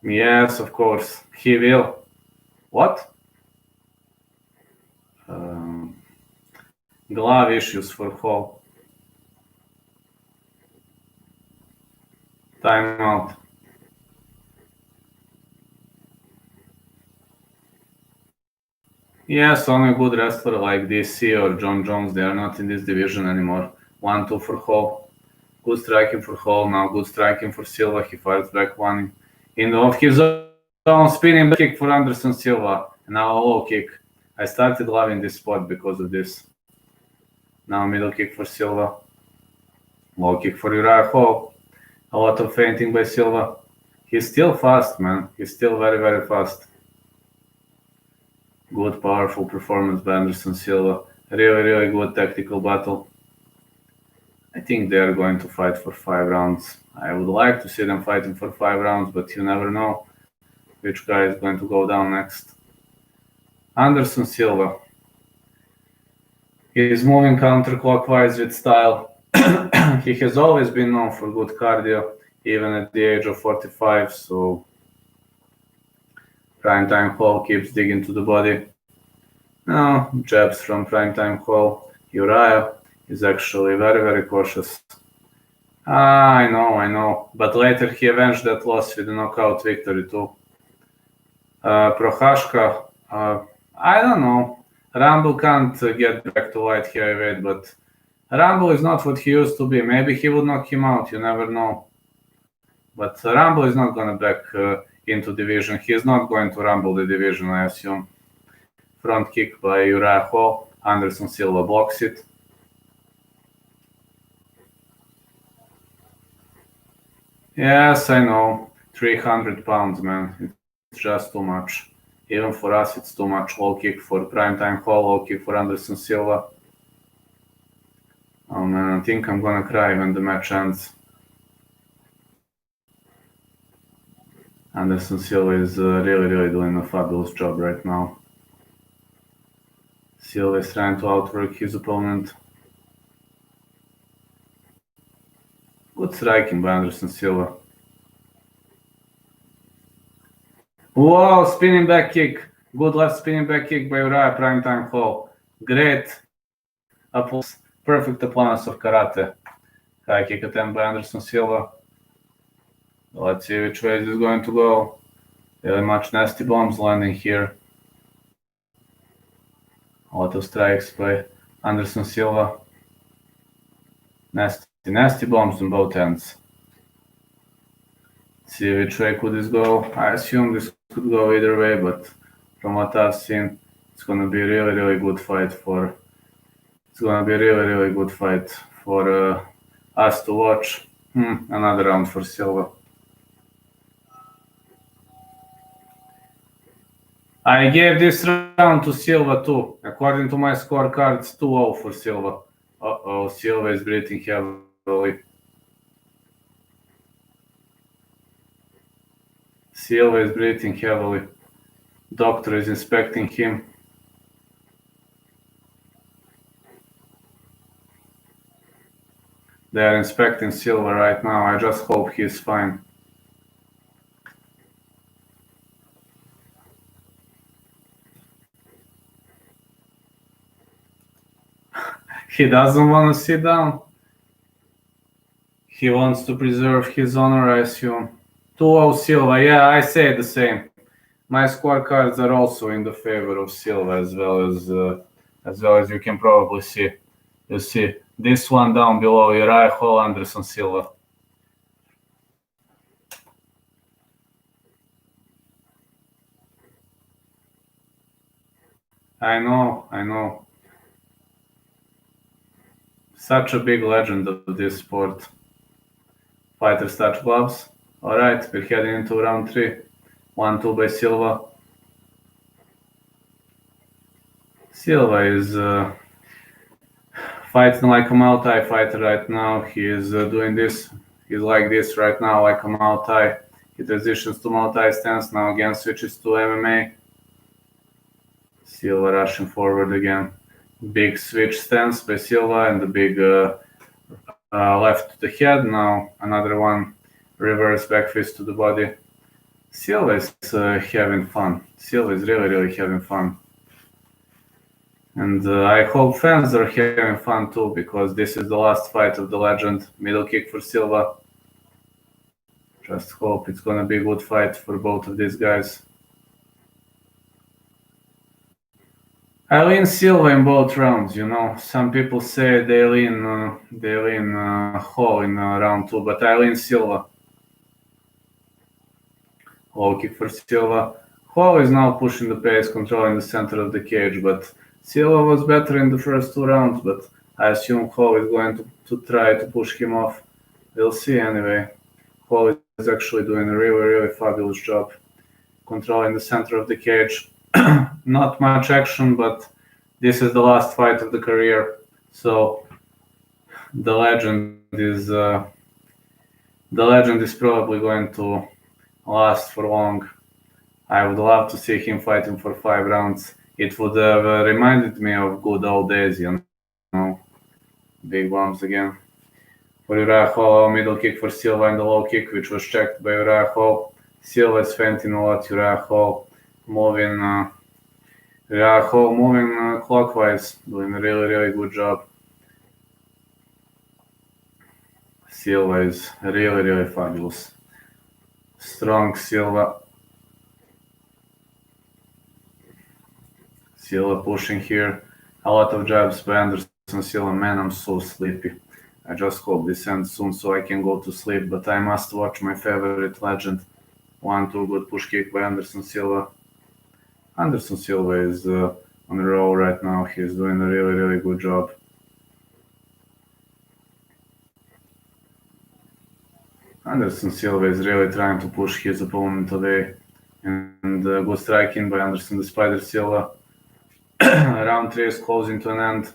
Yes, of course, he will. What? Glove issues for Hall. Timeout. Yes, only a good wrestler like DC or John Jones, they are not in this division anymore. 1-2 for Hall. Good striking for Hall now. Good striking for Silva. He fires back one in off his own spinning back kick for Anderson Silva. And now a low kick. I started loving this spot because of this. Now middle kick for Silva. Low kick for Uriah Hall. A lot of feinting by Silva. He's still fast, man. He's still very, very fast. Good, powerful performance by Anderson Silva. Really, really good tactical battle. I think they are going to fight for 5 rounds. I would like to see them fighting for 5 rounds, but you never know which guy is going to go down next. Anderson Silva. He is moving counterclockwise with style. He has always been known for good cardio, even at the age of 45, so Primetime Hall keeps digging to the body. Now, jabs from Primetime Hall. Uriah is actually very, very cautious. I know. But later he avenged that loss with a knockout victory too. Prohashka, I don't know. Rumble can't get back to light heavyweight, but Rumble is not what he used to be. Maybe he would knock him out, you never know. But Rumble is not going to back into division. He is not going to rumble the division, I assume. Front kick by Uriah Hall. Anderson Silva blocks it. Yes, I know. 300 pounds, man. It's just too much. Even for us, it's too much. Low kick for Primetime Hall, low kick for Anderson Silva. Oh man, I think I'm gonna cry when the match ends. Anderson Silva is really doing a fabulous job right now. Silva is trying to outwork his opponent. Good striking by Anderson Silva. Whoa, spinning back kick. Good left spinning back kick by Uriah Primetime Hall. Great applause. Perfect applause of karate. High kick attempt by Anderson Silva. Let's see which way this is going to go. Very much nasty bombs landing here. A lot of strikes by Anderson Silva. Nasty bombs on both ends. Let's see which way could this go. I assume this could go either way, but from what I've seen, it's going to be a really good fight for. It's going to be a really good fight for us to watch. Another round for Silva. I gave this round to Silva too. According to my scorecard, it's 2-0 for Silva. Uh-oh, Silva is breathing heavily. Silva is breathing heavily. Doctor is inspecting him. They are inspecting Silva right now. I just hope he's fine. He doesn't want to sit down. He wants to preserve his honor, I assume. 2-0 Silva. Yeah, I say the same. My scorecards are also in the favor of Silva, as well as you can probably see. You see this one down below: Uriah Hall, Anderson Silva. I know. Such a big legend of this sport. Fighters touch gloves. Alright, we're heading into round 3. 1-2 by Silva. Silva is fighting like a Muay Thai fighter right now. He is doing this. He's like this right now, like a Muay Thai. He transitions to Muay Thai stance, now again switches to MMA. Silva rushing forward again. Big switch stance by Silva and the big left to the head. Now another one, reverse back fist to the body. Silva is having fun. Silva is really having fun. And I hope fans are having fun too, because this is the last fight of the legend. Middle kick for Silva. Just hope it's gonna be a good fight for both of these guys. I lean Silva in both rounds, you know. Some people say they lean Hall in round 2, but I lean Silva. Low kick for Silva. Hall is now pushing the pace, controlling the center of the cage, but Silva was better in the first 2 rounds, but I assume Hall is going to try to push him off. We'll see anyway. Hall is actually doing a really fabulous job controlling the center of the cage. Not much action, but this is the last fight of the career, so the legend is the legend is probably going to last for long. I would love to see him fighting for 5 rounds. It would have reminded me of good old days, you know. Big bombs again. For Uraho, middle kick for Silva and the low kick, which was checked by Uraho. Silva is feinting a lot. Uraho moving clockwise, doing a really, really good job. Silva is really, really fabulous. Strong Silva. Silva pushing here. A lot of jabs by Anderson Silva. Man, I'm so sleepy. I just hope this ends soon so I can go to sleep, but I must watch my favorite legend. 1-2 good push kick by Anderson Silva. Anderson Silva is on a roll right now. He's doing a really, really good job. Anderson Silva is really trying to push his opponent away. And good striking by Anderson the Spider Silva. Round 3 is closing to an end.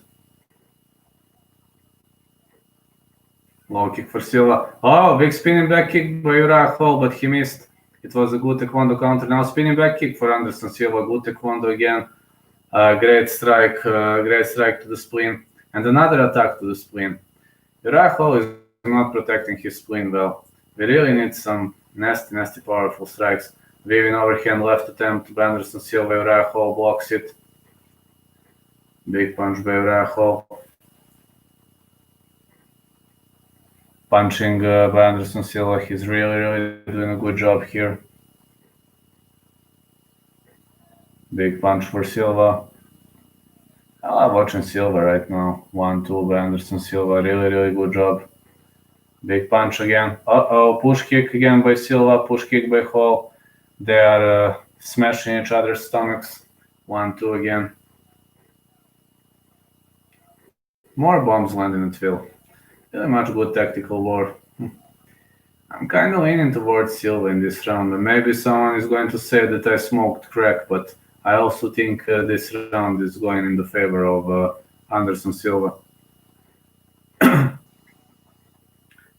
Low kick for Silva. Oh, big spinning back kick by Uraho, but he missed. It was a good taekwondo counter. Now spinning back kick for Anderson Silva. Good taekwondo again. Great strike to the spleen. And another attack to the spleen. Uraho is not protecting his spleen well. We really need some nasty, nasty powerful strikes. Weaving overhand left attempt by Anderson Silva. Uraho blocks it. Big punch by Uraho. Punching by Anderson Silva. He's really, really doing a good job here. Big punch for Silva. I love watching Silva right now. 1-2 by Anderson Silva. Really, really good job. Big punch again. Push kick again by Silva. Push kick by Hall. They are smashing each other's stomachs. 1-2 again. More bombs landing at Phil. Really much good tactical war. I'm kind of leaning towards Silva in this round, and maybe someone is going to say that I smoked crack, but I also think this round is going in the favor of Anderson Silva.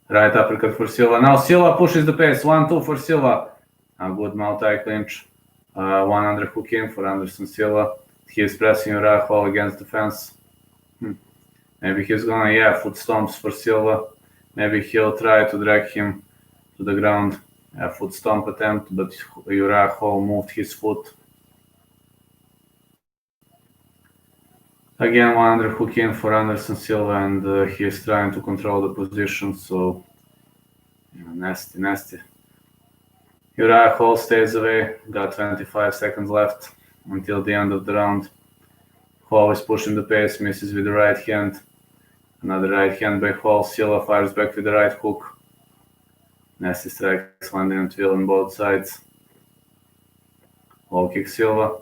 Right uppercut for Silva. Now Silva pushes the pace. 1-2 for Silva. A good multi-clinch. One underhook in for Anderson Silva. He is pressing Uraho against the fence. Maybe he's gonna, foot stomps for Silva. Maybe he'll try to drag him to the ground. A foot stomp attempt, but Uraho moved his foot. Again, one underhook in for Anderson Silva, and he is trying to control the position, so nasty, nasty. Uraho stays away. Got 25 seconds left until the end of the round. Hall is pushing the pace, misses with the right hand. Another right hand by Hall. Silva fires back with the right hook. Nasty strikes landing at will on both sides. Low kick Silva.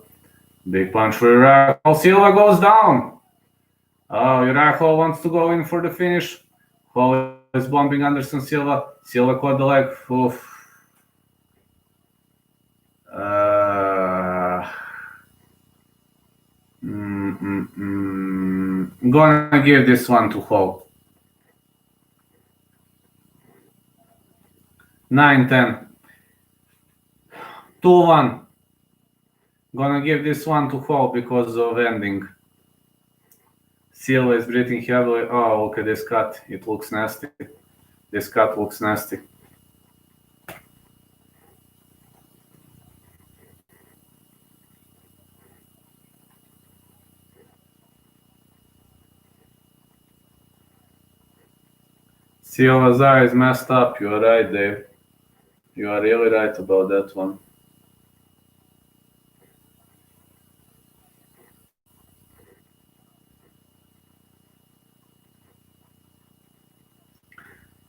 Big punch for Uraho. Silva goes down. Oh, Uraho wants to go in for the finish. Hall is bombing Anderson Silva. Silva caught the leg. Oof. I'm gonna give this one to Hall. 9-10. 2-1. Gonna give this one to Hall because of ending. Silva is breathing heavily. Oh, look at this cut. It looks nasty. This cut looks nasty. Silva's eye is messed up. You are right, Dave. You are really right about that one.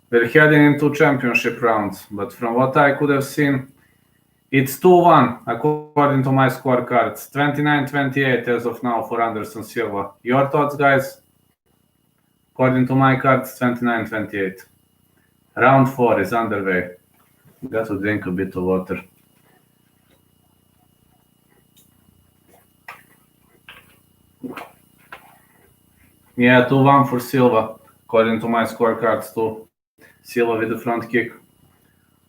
We're heading into championship rounds, but from what I could have seen, it's 2-1 according to my scorecards. 29-28 as of now for Anderson Silva. Your thoughts, guys? According to my cards, 29-28. Round 4 is underway. Got to drink a bit of water. Yeah, 2-1 for Silva. according to my scorecards too. Silva with the front kick.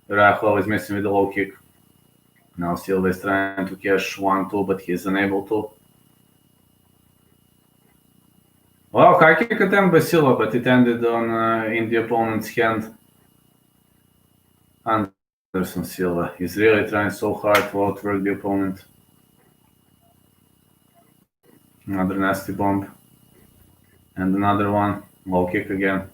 Uriah Hall is missing with the low kick. Now Silva is trying to cash 1-2, but he's unable to. Well, high kick attempt by Silva, but it ended on in the opponent's hand. Anderson Silva. He's really trying so hard to outwork the opponent. Another nasty bomb. And another one. Low kick again.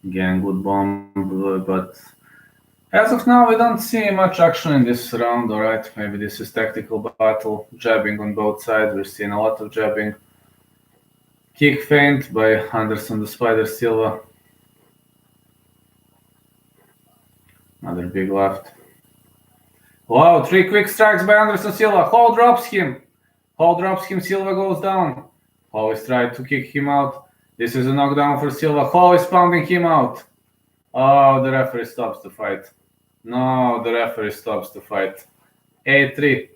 Again, good bomb, but as of now, we don't see much action in this round. Alright, maybe this is tactical battle. Jabbing on both sides. We're seeing a lot of jabbing. Kick feint by Anderson the Spider Silva. Another big left. Wow, 3 quick strikes by Anderson Silva. Hall drops him. Silva goes down. Hall is trying to kick him out. This is a knockdown for Silva. Hall is pounding him out. Oh, the referee stops the fight. No, the referee stops the fight. 8-3.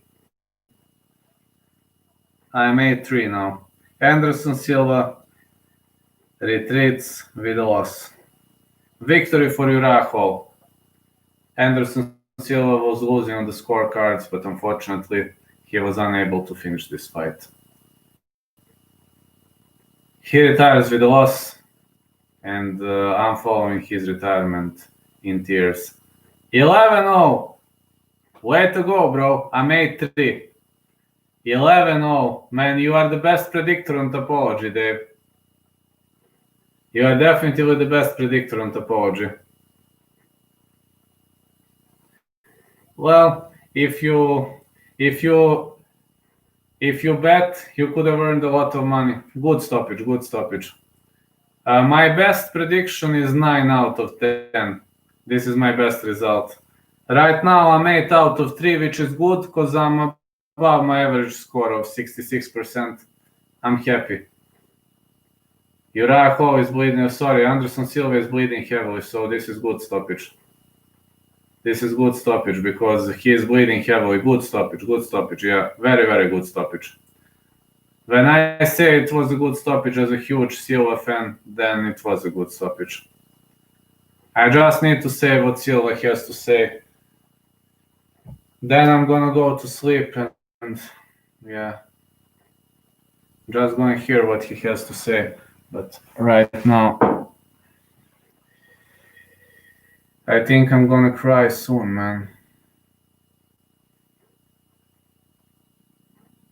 I'm 8-3 now. Anderson Silva retreats with a loss. Victory for Uriah Hall. Anderson Silva was losing on the scorecards, but unfortunately, he was unable to finish this fight. He retires with a loss, and I'm following his retirement in tears. 11-0. Way to go, bro. I'm 8-3. 11-0. Man, you are the best predictor on Topology, Dave. You are definitely the best predictor on Topology. Well, if you bet, you could have earned a lot of money. Good stoppage. My best prediction is 9 out of 10. This is my best result. Right now, I'm 8 out of 3, which is good because I'm above my average score of 66%. I'm happy. Uriah Hall is bleeding. Anderson Silva is bleeding heavily, so this is good stoppage. This is good stoppage because he is bleeding heavily. Good stoppage. Yeah, very, very good stoppage. When I say it was a good stoppage as a huge Silva fan, then it was a good stoppage. I just need to say what Silva has to say. Then I'm gonna go to sleep and yeah, just gonna hear what he has to say. But right now, I think I'm gonna cry soon, man.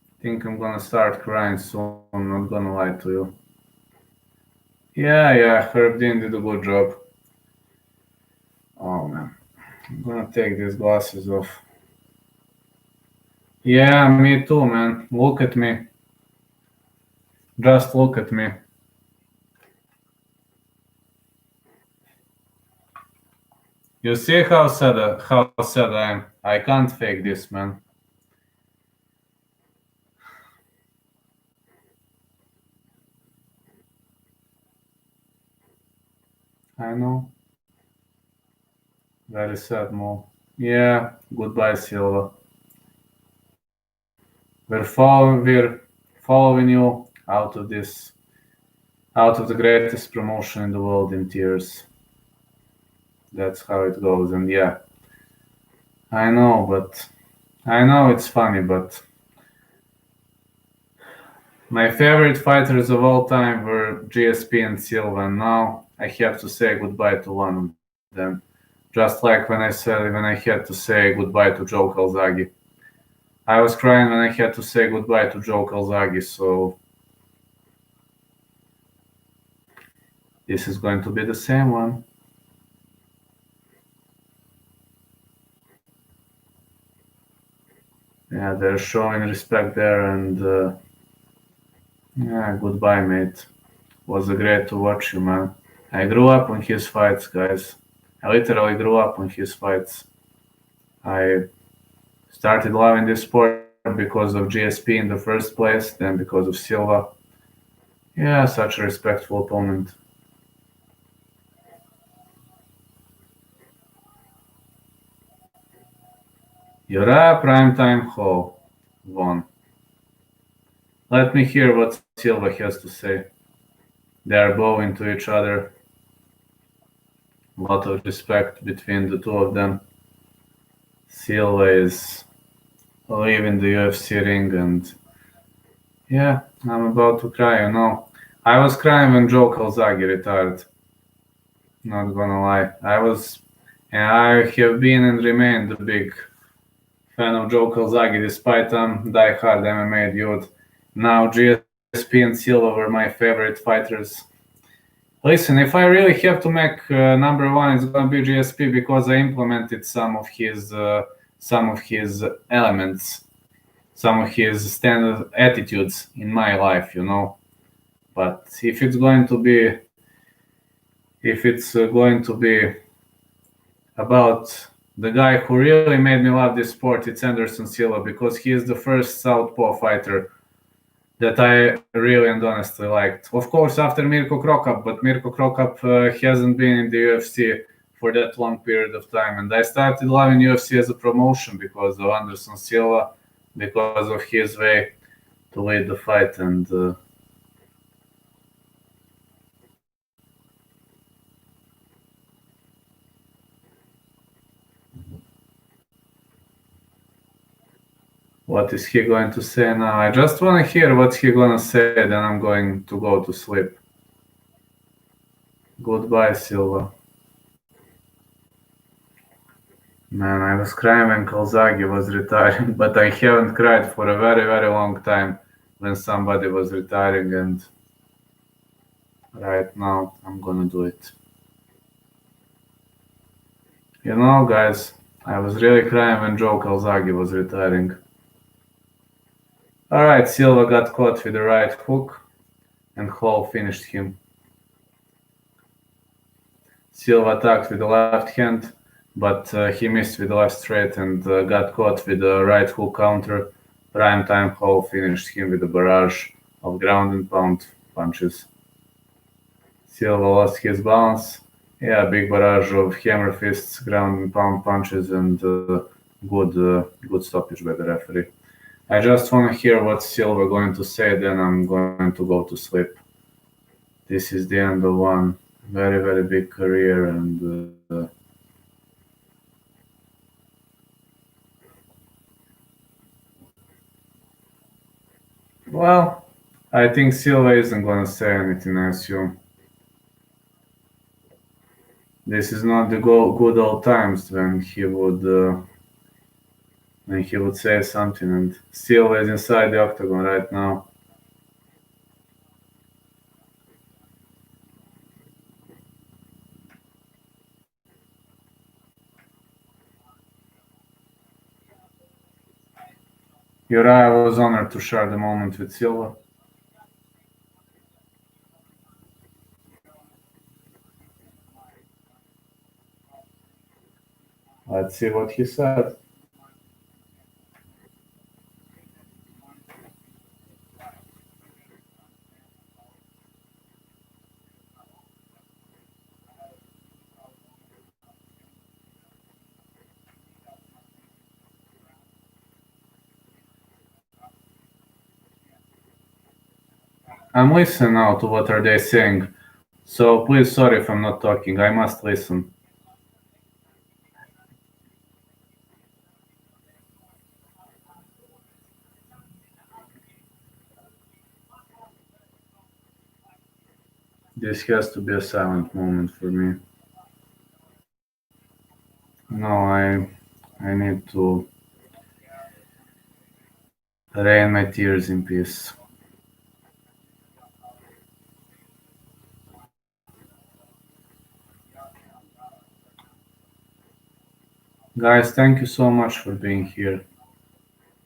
I think I'm gonna start crying soon, I'm not gonna lie to you. Yeah, Herb Dean did a good job. Oh man, I'm gonna take these glasses off. Yeah, me too, man. Look at me. Just look at me. You see how sad I am. I can't fake this, man. I know. Very sad, Mo. Yeah, goodbye, Silva. We're following you out of the greatest promotion in the world in tears. That's how it goes, and yeah. I know it's funny, but my favorite fighters of all time were GSP and Silva, and now I have to say goodbye to one of them. Just like when I had to say goodbye to Joe Calzaghe. I was crying when I had to say goodbye to Joe Calzaghe, so this is going to be the same one. Yeah, they're showing respect there, and yeah, goodbye, mate. Was great to watch you, man. I grew up on his fights, guys. I literally grew up on his fights. I started loving this sport because of GSP in the first place, then because of Silva. Yeah, such a respectful opponent. Uriah Primetime Hall won. Let me hear what Silva has to say. They are bowing to each other. A lot of respect between the two of them. Silva is leaving the UFC ring, and yeah, I'm about to cry. I was crying when Joe Calzaghe retired. Not gonna lie. And I have been and remained a big fan of Joe Calzaghe, despite I'm die-hard MMA dude. Now GSP and Silva were my favorite fighters. Listen, if I really have to make number one, it's gonna be GSP because I implemented some of his elements, some of his standard attitudes in my life. But if it's going to be about the guy who really made me love this sport, it's Anderson Silva because he is the first southpaw fighter that I really and honestly liked. Of course, after Mirko Krokap, but Mirko Krokap hasn't been in the UFC for that long period of time, and I started loving UFC as a promotion because of Anderson Silva, because of his way to lead the fight, and what is he going to say now? I just want to hear what he's gonna say, then I'm going to go to sleep. Goodbye, Silva. Man, I was crying when Calzaghe was retiring, but I haven't cried for a very, very long time when somebody was retiring, and right now I'm gonna do it. Guys, I was really crying when Joe Calzaghe was retiring. Alright, Silva got caught with the right hook, and Hall finished him. Silva attacked with the left hand, but he missed with the left straight and got caught with the right hook counter. Primetime Hall finished him with a barrage of ground and pound punches. Silva lost his balance. Yeah, big barrage of hammer fists, ground and pound punches, and good stoppage by the referee. I just want to hear what Silva going to say, then I'm going to go to sleep. This is the end of one very, very big career, and well, I think Silva isn't going to say anything, I assume. This is not the good old times when he would say something, and Silva is inside the octagon right now. Uriah was honored to share the moment with Silva. Let's see what he said. I'm listening now to what are they saying. So please, sorry if I'm not talking. I must listen. This has to be a silent moment for me. No, I need to rain my tears in peace. Guys, thank you so much for being here. It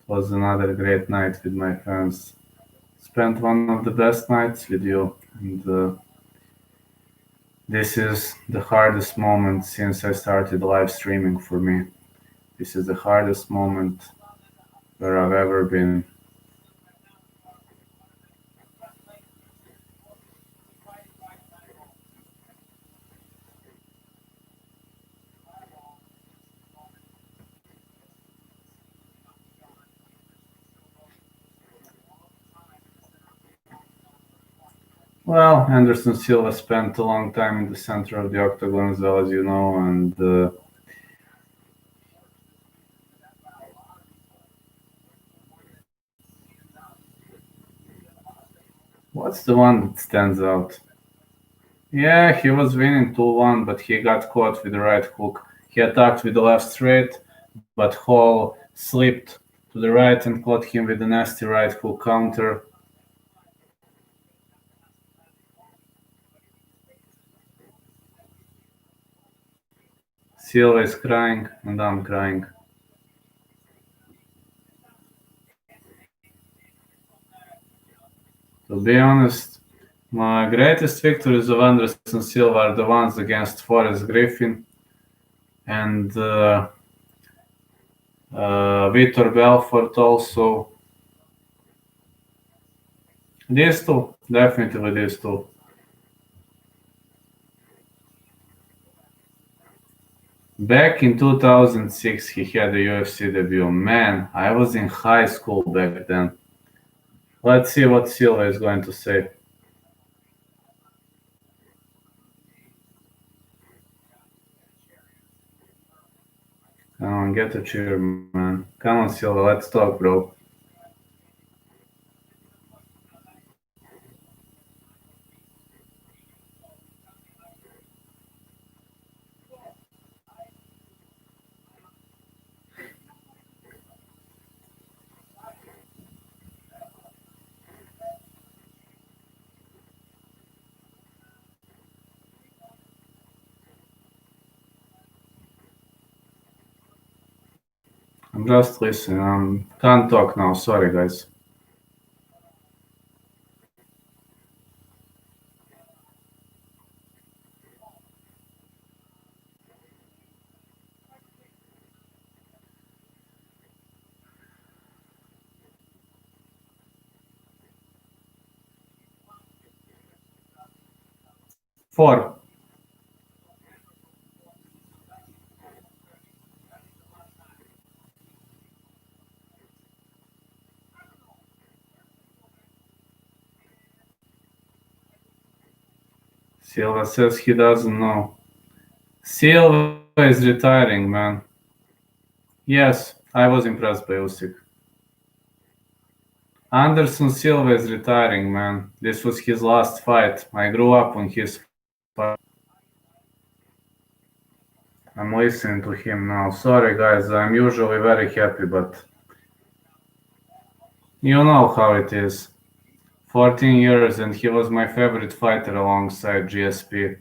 was another great night with my fans. Spent one of the best nights with you, and this is the hardest moment since I started live streaming for me. This is the hardest moment where I've ever been. Well, Anderson Silva spent a long time in the center of the octagon as well, as you know, and what's the one that stands out? Yeah, he was winning 2-1, but he got caught with the right hook. He attacked with the left straight, but Hall slipped to the right and caught him with a nasty right hook counter. Silva is crying, and I'm crying. To be honest, my greatest victories of Anderson Silva are the ones against Forrest Griffin and Vitor Belfort also. These two, definitely these two. Back in 2006, he had a UFC debut. Man, I was in high school back then. Let's see what Silva is going to say. Come on, get a chair, man. Come on, Silva, let's talk, bro. I'm just listening. Can't talk now. Sorry, guys. Four. Silva says he doesn't know. Silva is retiring, man. Yes, I was impressed by Usyk. Anderson Silva is retiring, man. This was his last fight. I grew up on his fight. I'm listening to him now. Sorry, guys. I'm usually very happy, but you know how it is. 14 years, and he was my favorite fighter alongside GSP.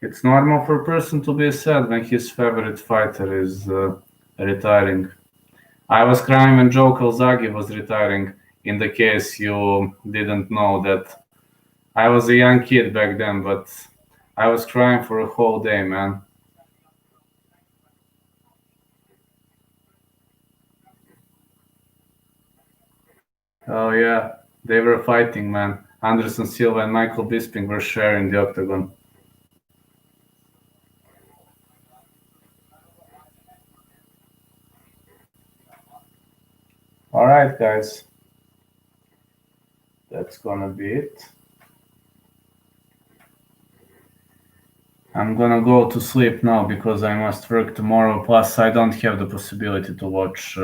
It's normal for a person to be sad when his favorite fighter is retiring. I was crying when Joe Calzaghe was retiring, in the case you didn't know that. I was a young kid back then, but I was crying for a whole day, man. Oh, yeah, they were fighting, man. Anderson Silva and Michael Bisping were sharing the octagon. All right, guys. That's gonna be it. I'm gonna go to sleep now because I must work tomorrow. Plus, I don't have the possibility to watch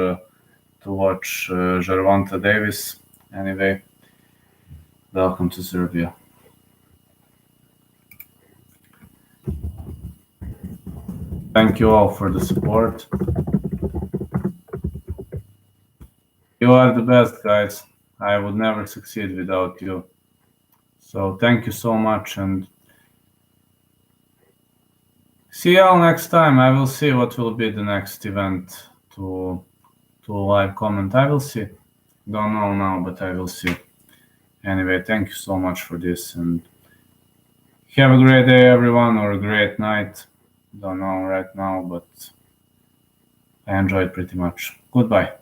Gervonta Davis. Anyway, welcome to Serbia. Thank you all for the support. You are the best, guys. I would never succeed without you. So thank you so much, and see you all next time. I will see what will be the next event to live comment. I will see. Don't know now, but I will see. Anyway, thank you so much for this, and have a great day, everyone, or a great night. Don't know right now, but I enjoyed pretty much. Goodbye.